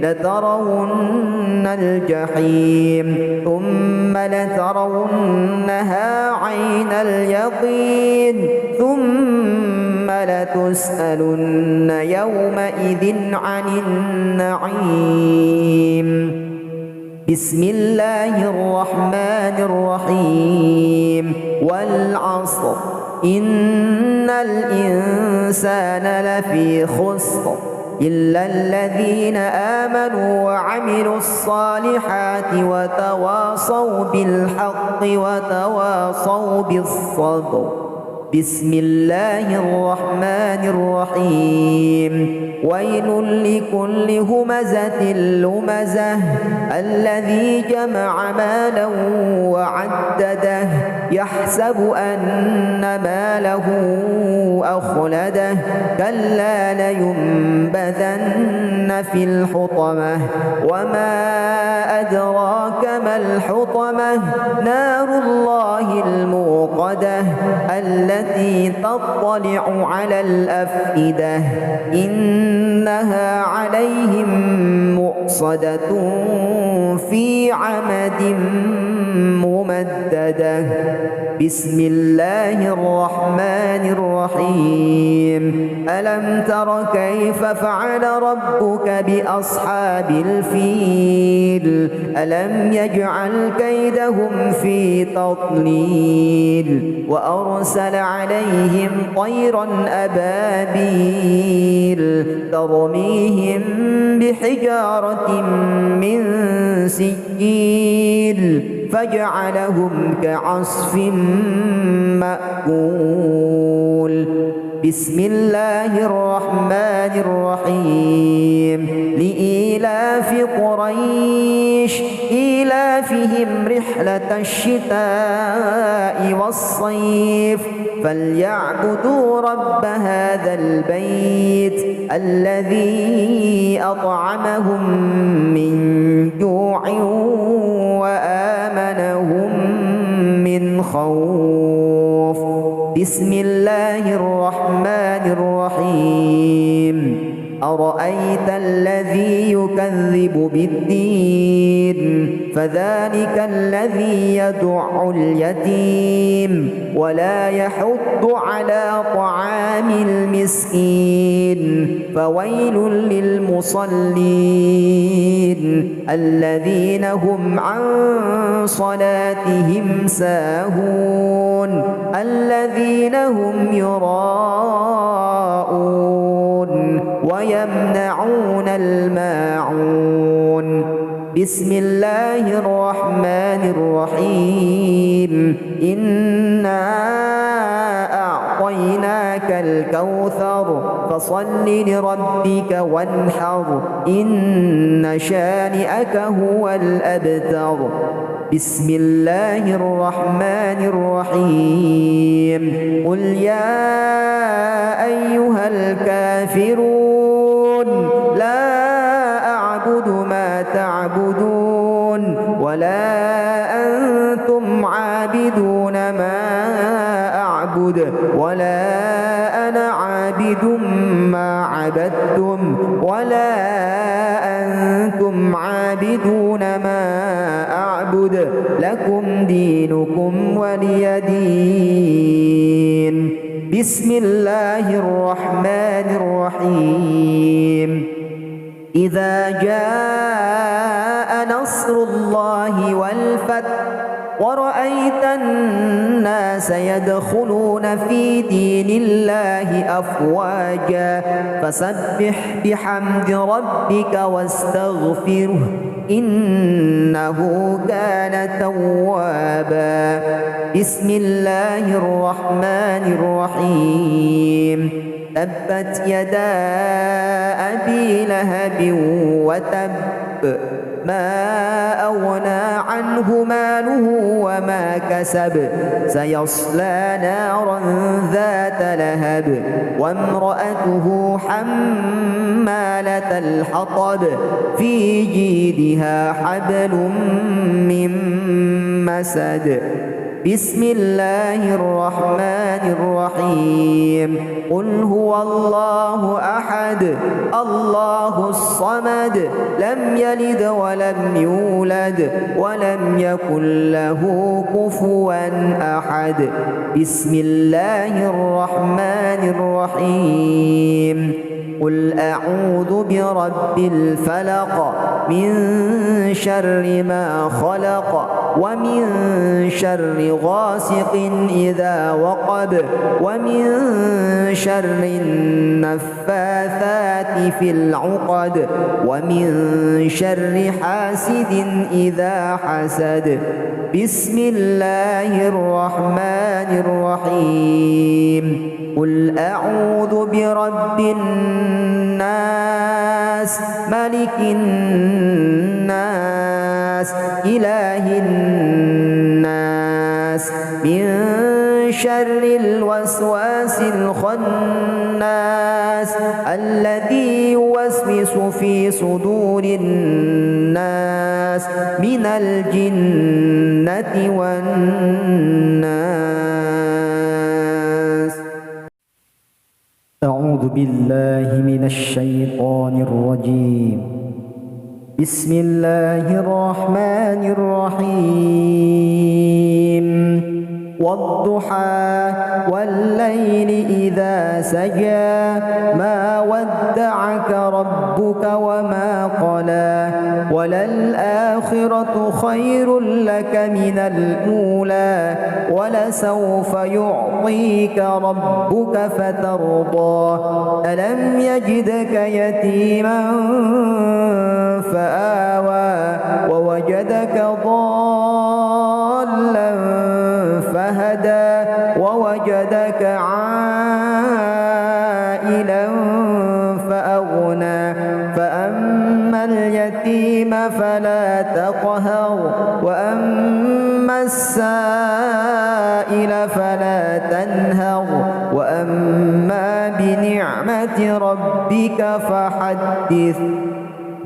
لترون الجحيم ثم لترونها عين اليقين ثم لتسألن يومئذ عن النعيم بسم الله الرحمن الرحيم والعصر إن الإنسان لفي خسر إلا الذين آمنوا وعملوا الصالحات وتواصوا بالحق وتواصوا بالصبر بسم الله الرحمن الرحيم ويل لكل همزة لمزة الذي جمع مالا وعدده يحسب أن ماله أخلده كلا لينبذن في الحطمة وما أدراك ما الحطمة نار الله الموقدة التي تطلع على الأفئدة إنها عليهم مؤصدة في عمد ممددة بسم الله الرحمن الرحيم ألم تر كيف فعل ربك بأصحاب الفيل ألم يجعل كيدهم في تضليل وأرسل عليهم طيرا أبابيل ترميهم بحجارة من سجيل فجعلهم كعصف مأكول بسم الله الرحمن الرحيم لإيلاف قريش إيلافهم رحلة الشتاء والصيف فليعبدوا رب هذا البيت الذي أطعمهم من جوع وآمنهم من خوف بسم الله الرحمن الرحيم أرأيت الذي يكذب بالدين فذلك الذي يدع اليتيم ولا يحض على طعام المسكين فويل للمصلين الذين هم عن صلاتهم ساهون الذين هم يراءون ويمنعون الماعون بسم الله الرحمن الرحيم إنا أعطيناك الكوثر فصل لربك وانحر إن شانئك هو الأبتر بسم الله الرحمن الرحيم قل يا أيها الكافرون لا أعبد ما تعبدون ولا أنتم عابدون ما أعبد ولا أنا عابد ما عبدتم ولا أنتم عابدون ما أعبد لكم دينكم ولي دين بسم الله الرحمن الرحيم إذا جاء نصر الله والفتح ورأيت الناس يدخلون في دين الله أفواجا فسبح بحمد ربك واستغفره إنه كان توابا بسم الله الرحمن الرحيم تبت يدا أبي لهب وتب ما أغنى عنه ماله وما كسب سيصلى نارا ذات لهب وامرأته حمالة الحطب في جيدها حبل من مسد بسم الله الرحمن الرحيم قل هو الله أحد الله الصمد لم يلد ولم يولد ولم يكن له كفوا أحد بسم الله الرحمن الرحيم قل أعوذ برب الفلق من شر ما خلق ومن شر غاسق إذا وقب ومن شر النفاثات في العقد ومن شر حاسد إذا حسد بسم الله الرحمن الرحيم قل أعوذ برب الناس ملك الناس إله الناس من شر الوسواس الخناس الذي يوسوس في صدور الناس من الجنة والناس أعوذ بالله من الشيطان الرجيم بسم الله الرحمن الرحيم والضحى والليل إذا سجى ما ودعك ربك وما قلى وللآخرة خير لك من الأولى ولسوف يعطيك ربك فترضى ألم يجدك يتيما فآوى ووجدك ضالا فهدى ووجدك عائلا فأغنى فأما اليتيم فلا تقهر وأما السائل فلا تنهر وأما بنعمة ربك فحدث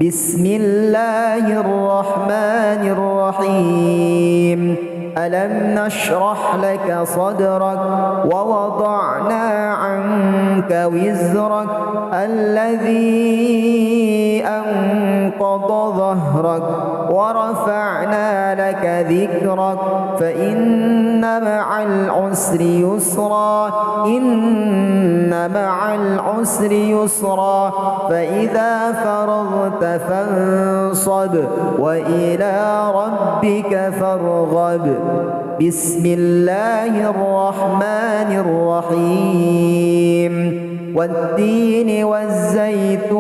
بسم الله الرحمن الرحيم ألم نشرح لك صدرك ووضعنا عنك وزرك الذي أنقض ظهرك ورفعنا لك ذكرك فإن مع العسر يسرا إن مع العسر يسرا فإذا فرغت فانصب وإلى ربك فارغب بسم الله الرحمن الرحيم والتين والزيتون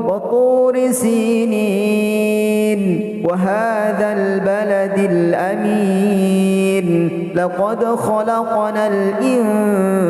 وطور سينين وهذا البلد الأمين لقد خلقنا الإنسان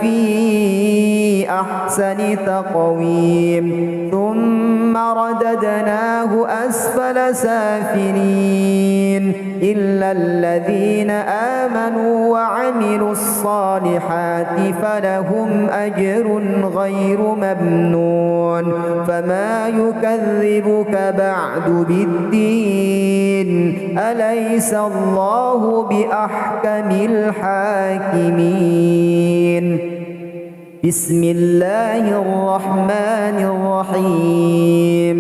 في أحسن تقويم ثم رددناه أسفل سافلين إلا الذين آمنوا وعملوا الصالحات فلهم أجر غير ممنون فما يكذبك بعد بالدين أليس الله بأحكم الحاكمين بسم الله الرحمن الرحيم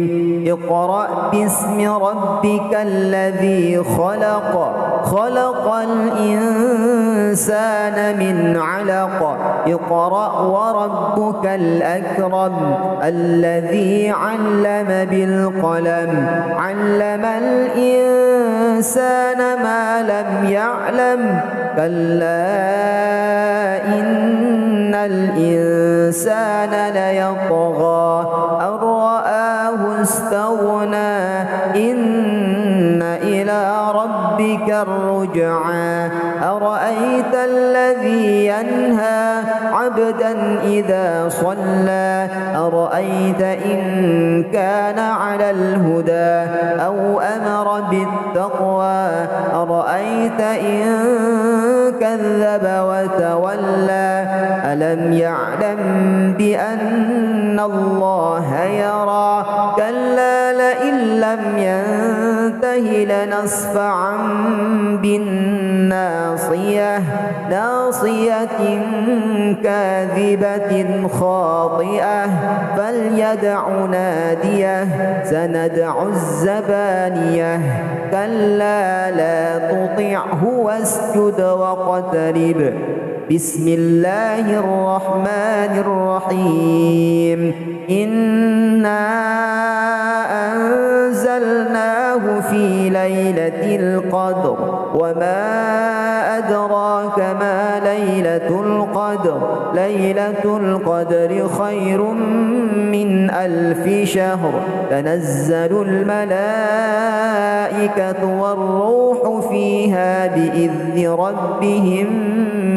اقرأ باسم ربك الذي خلق خلق الإنسان من علق اقرأ وربك الأكرم الذي علم بالقلم علم الإنسان ما لم يعلم كلا إن الإنسان ليطغى أن رآه استغنى إن إلى ربك الرجعى أرأيت الذي ينهى عبدا إذا صلى أرأيت إن كان على الهدى أو أمر بالتقوى أرأيت إن كذب وتولى ألم يعلم بأن الله يرى كلا لئن لم ينته لنصفعا بالناصية ناصية كاذبة خاطئة فليدع ناديه سندع الزبانية كلا لا تطعه واسجد واقترب بسم الله الرحمن الرحيم إنا أنزلناه في ليلة القدر وما أدراك ما ليلة القدر ليلة القدر خير من 1000 شهر تنزل الملائكة والروح فيها بإذن ربهم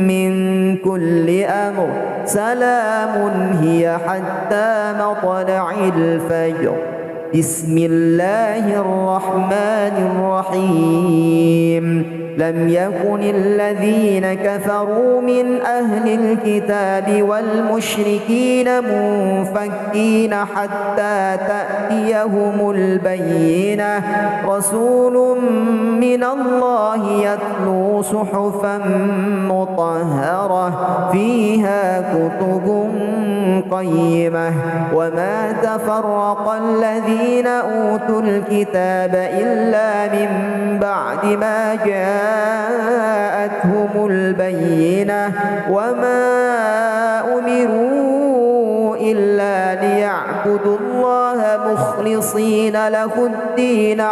من كل أمر سلام هي حتى مطلع الفجر بسم الله الرحمن الرحيم لم يكن الذين كفروا من أهل الكتاب والمشركين منفكين حتى تأتيهم البينة رسول من الله يتلو صحفا مطهرة فيها كتب قيمة وما تفرق الذين أوتوا الكتاب إلا من بعد ما جاءتهم البينة وما أمروا إلا ليعبدوا الله مخلصين له الدين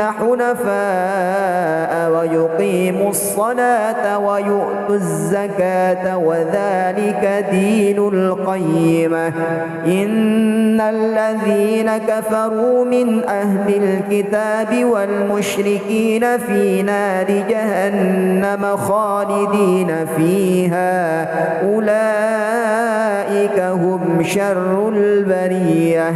حنفاء ويقيموا الصلاة ويؤتوا الزكاة وذلك دين القيمة إن الذين كفروا من أهل الكتاب والمشركين في نار جهنم خالدين فيها أولئك هم شر البرية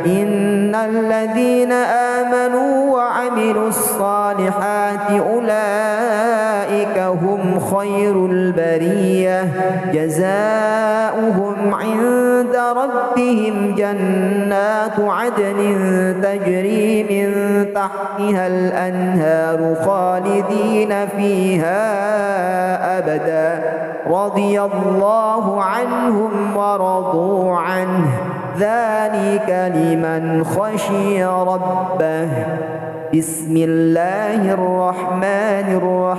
إن الذين آمنوا وعملوا الصالحات أولئك هم خير البرية جزاؤهم عند ربهم جنات عدن تجري من تحتها الأنهار خالدين فيها أبدا رضي الله عنهم ورضوا عنه ذلك لمن خشي ربه بسم الله الرحمن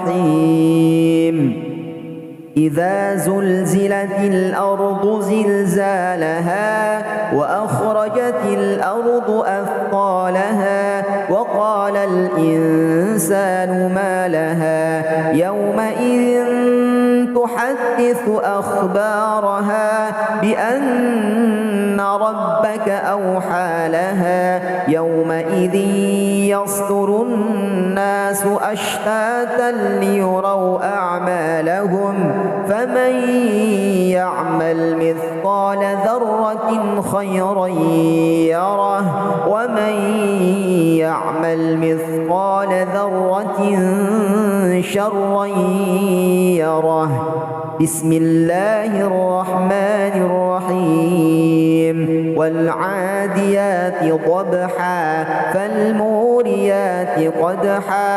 الرحيم إذا زلزلت الأرض زلزالها وأخرجت الأرض أثقالها وقال الإنسان ما لها يومئذ تحدث أخبارها بأن ربك أوحى لها يومئذ يصدر الناس أشتاتا ليروا أعمالهم فمن يعمل مثقال ذرة خيرا يره ومن يعمل مثقال ذرة شرا يره. بسم الله الرحمن الرحيم. والعاديات ضبحا فالموريات قدحا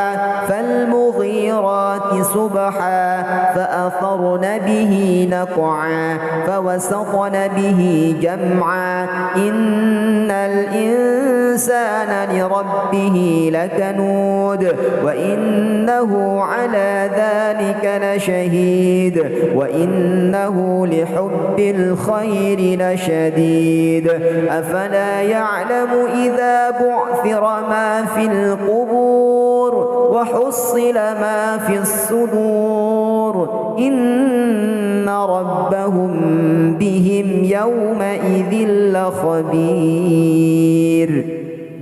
فالمغيرات صبحا فأثرن به نقعا فوسطن به جمعا إن الإنسان لربه لكنود وإنه على ذلك لشهيد وإنه لحب الخير لشديد. أفلا يعلم إذا بعثر ما في القبور وحصل ما في الصدور إن ربهم بهم يومئذ لخبير.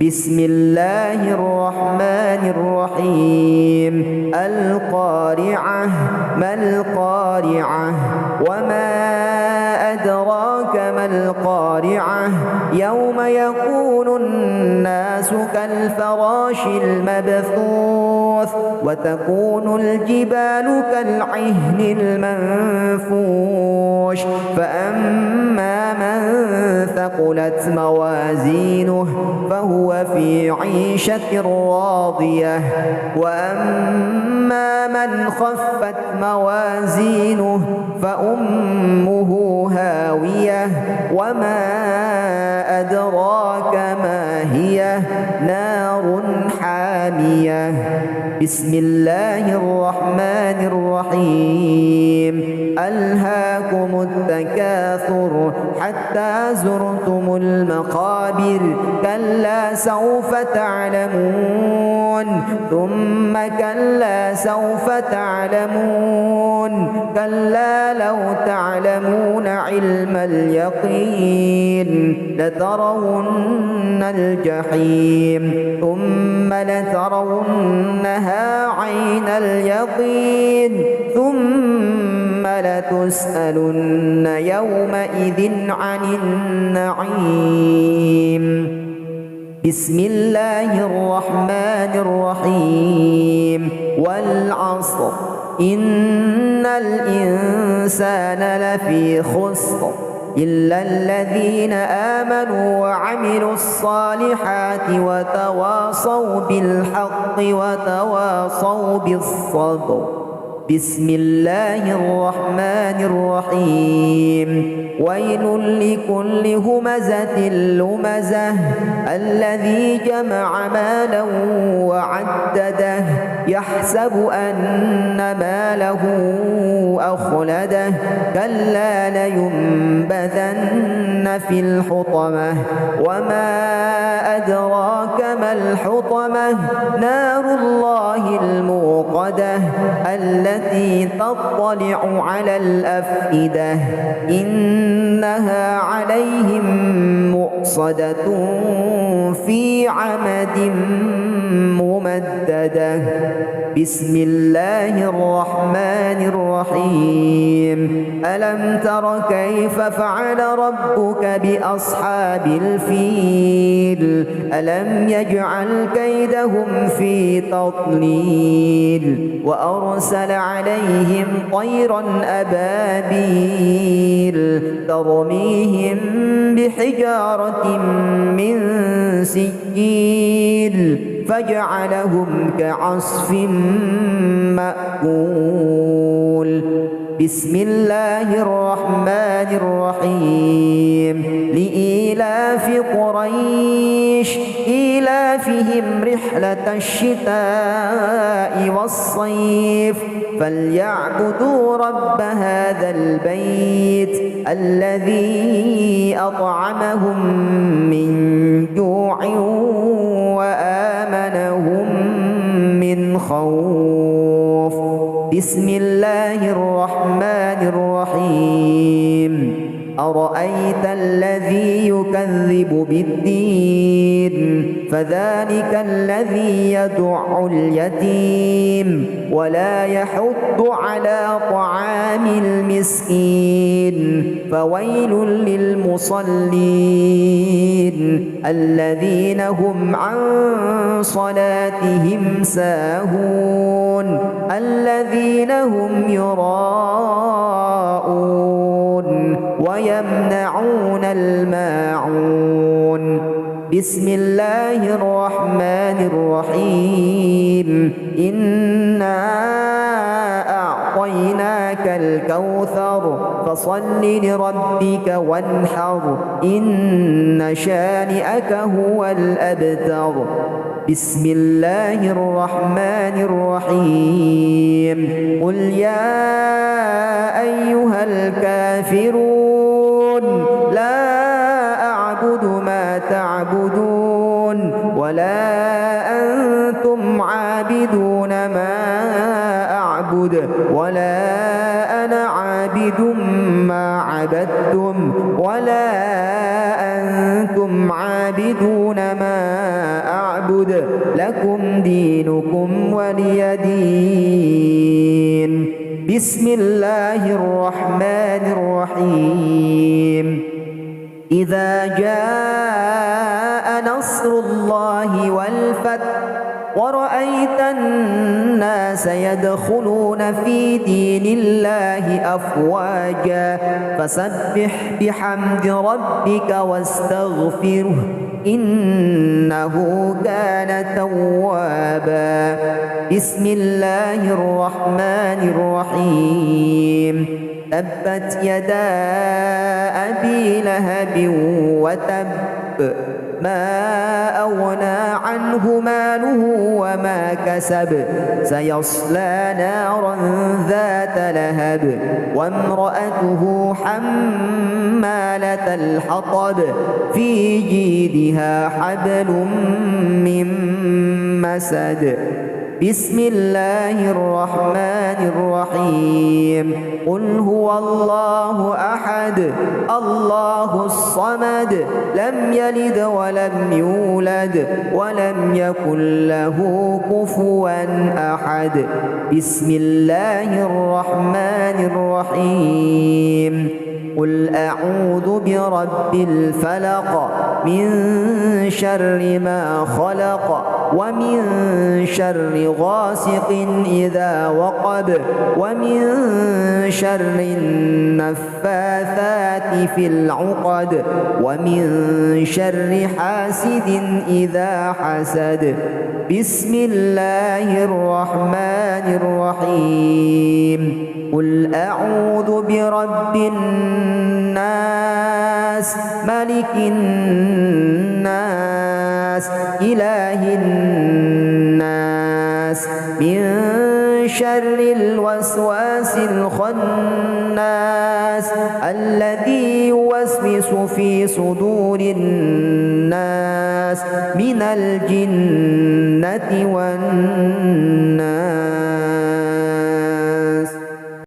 بسم الله الرحمن الرحيم. القارعة ما القارعة وما أدراك ما القارعة يوم يكون الناس كالفراش المبثوث وتكون الجبال كالعهن المنفوش فأما من ثقلت موازينه فهو في عيشة راضية وأما من خفت موازينه فأمه هاوية وما أدراك ما هي نار حامية. بسم الله الرحمن الرحيم. ألهاكم التكاثر حتى زرتم المقابر كلا سوف تعلمون ثم كلا سوف تعلمون كلا لو تعلمون علم اليقين لترون الجحيم ثم لترونها عين اليقين ثم لتسألن يومئذ عن النعيم. بسم الله الرحمن الرحيم. والعصر إن الإنسان لفي خسر إلا الذين آمنوا وعملوا الصالحات وتواصوا بالحق وتواصوا بالصبر. بسم الله الرحمن الرحيم. ويل لكل همزة لمزة الذي جمع مالا وعدده يحسب أن ماله أخلده كلا لينبذن في الحطمة وما أدراك ما الحطمة نار الله الموقدة التي تطلع على الأفئدة إنها عليهم مؤصدة في عمد ممددة. بسم الله الرحمن الرحيم. ألم تر كيف فعل ربك بأصحاب الفيل ألم يجعل كيدهم في تضليل وأرسل عليهم طيرا أبابيل ترميهم بحجارة من سجيل فجعلهم كعصف مأكول. بسم الله الرحمن الرحيم. لإيلاف قريش إيلافهم رحلة الشتاء والصيف فليعبدوا رب هذا البيت الذي أطعمهم من جوع وآمنهم من خوف. بسم الله الرحمن الرحيم. أرأيت الذي يكذب بالدين فذلك الذي يدع اليتيم ولا يحض على طعام المسكين. فويل للمصلين الذين هم عن صلاتهم ساهون الذين هم يراءون ويمنعون الماعون. بسم الله الرحمن الرحيم. إنا أعطيناك الكوثر فصل لربك وانحر إن شانئك هو الأبتر. بسم الله الرحمن الرحيم. قل يا أيها الكافرون لا أعبد ما تعبدون ولا أنتم عابدون ما أعبد ولا أنا عابد ما عبدتم ولا أنتم عابدون ما أعبد لكم دينكم ولي دين. بسم الله الرحمن الرحيم. إذا جاء نصر الله والفتح ورأيت الناس يدخلون في دين الله أفواجا فسبح بحمد ربك واستغفره إنه كان توابا. بسم الله الرحمن الرحيم. تبت يدا أبي لهب وتب ما أغنى عنه ماله وما كسب سيصلى نارا ذات لهب وامرأته حمالة الحطب في جيدها حبل من مسد. بسم الله الرحمن الرحيم. قل هو الله أحد الله الصمد لم يلد ولم يولد ولم يكن له كفوا أحد. بسم الله الرحمن الرحيم. قل أعوذ برب الفلق من شر ما خلق ومن شر غاسق إذا وقب ومن شر النفاثات في العقد ومن شر حاسد إذا حسد. بسم الله الرحمن الرحيم. قل أعوذ برب الناس ملك الناس إله الناس من شر الوسواس الخناس الذي يوسوس في صدور الناس من الجنة والناس.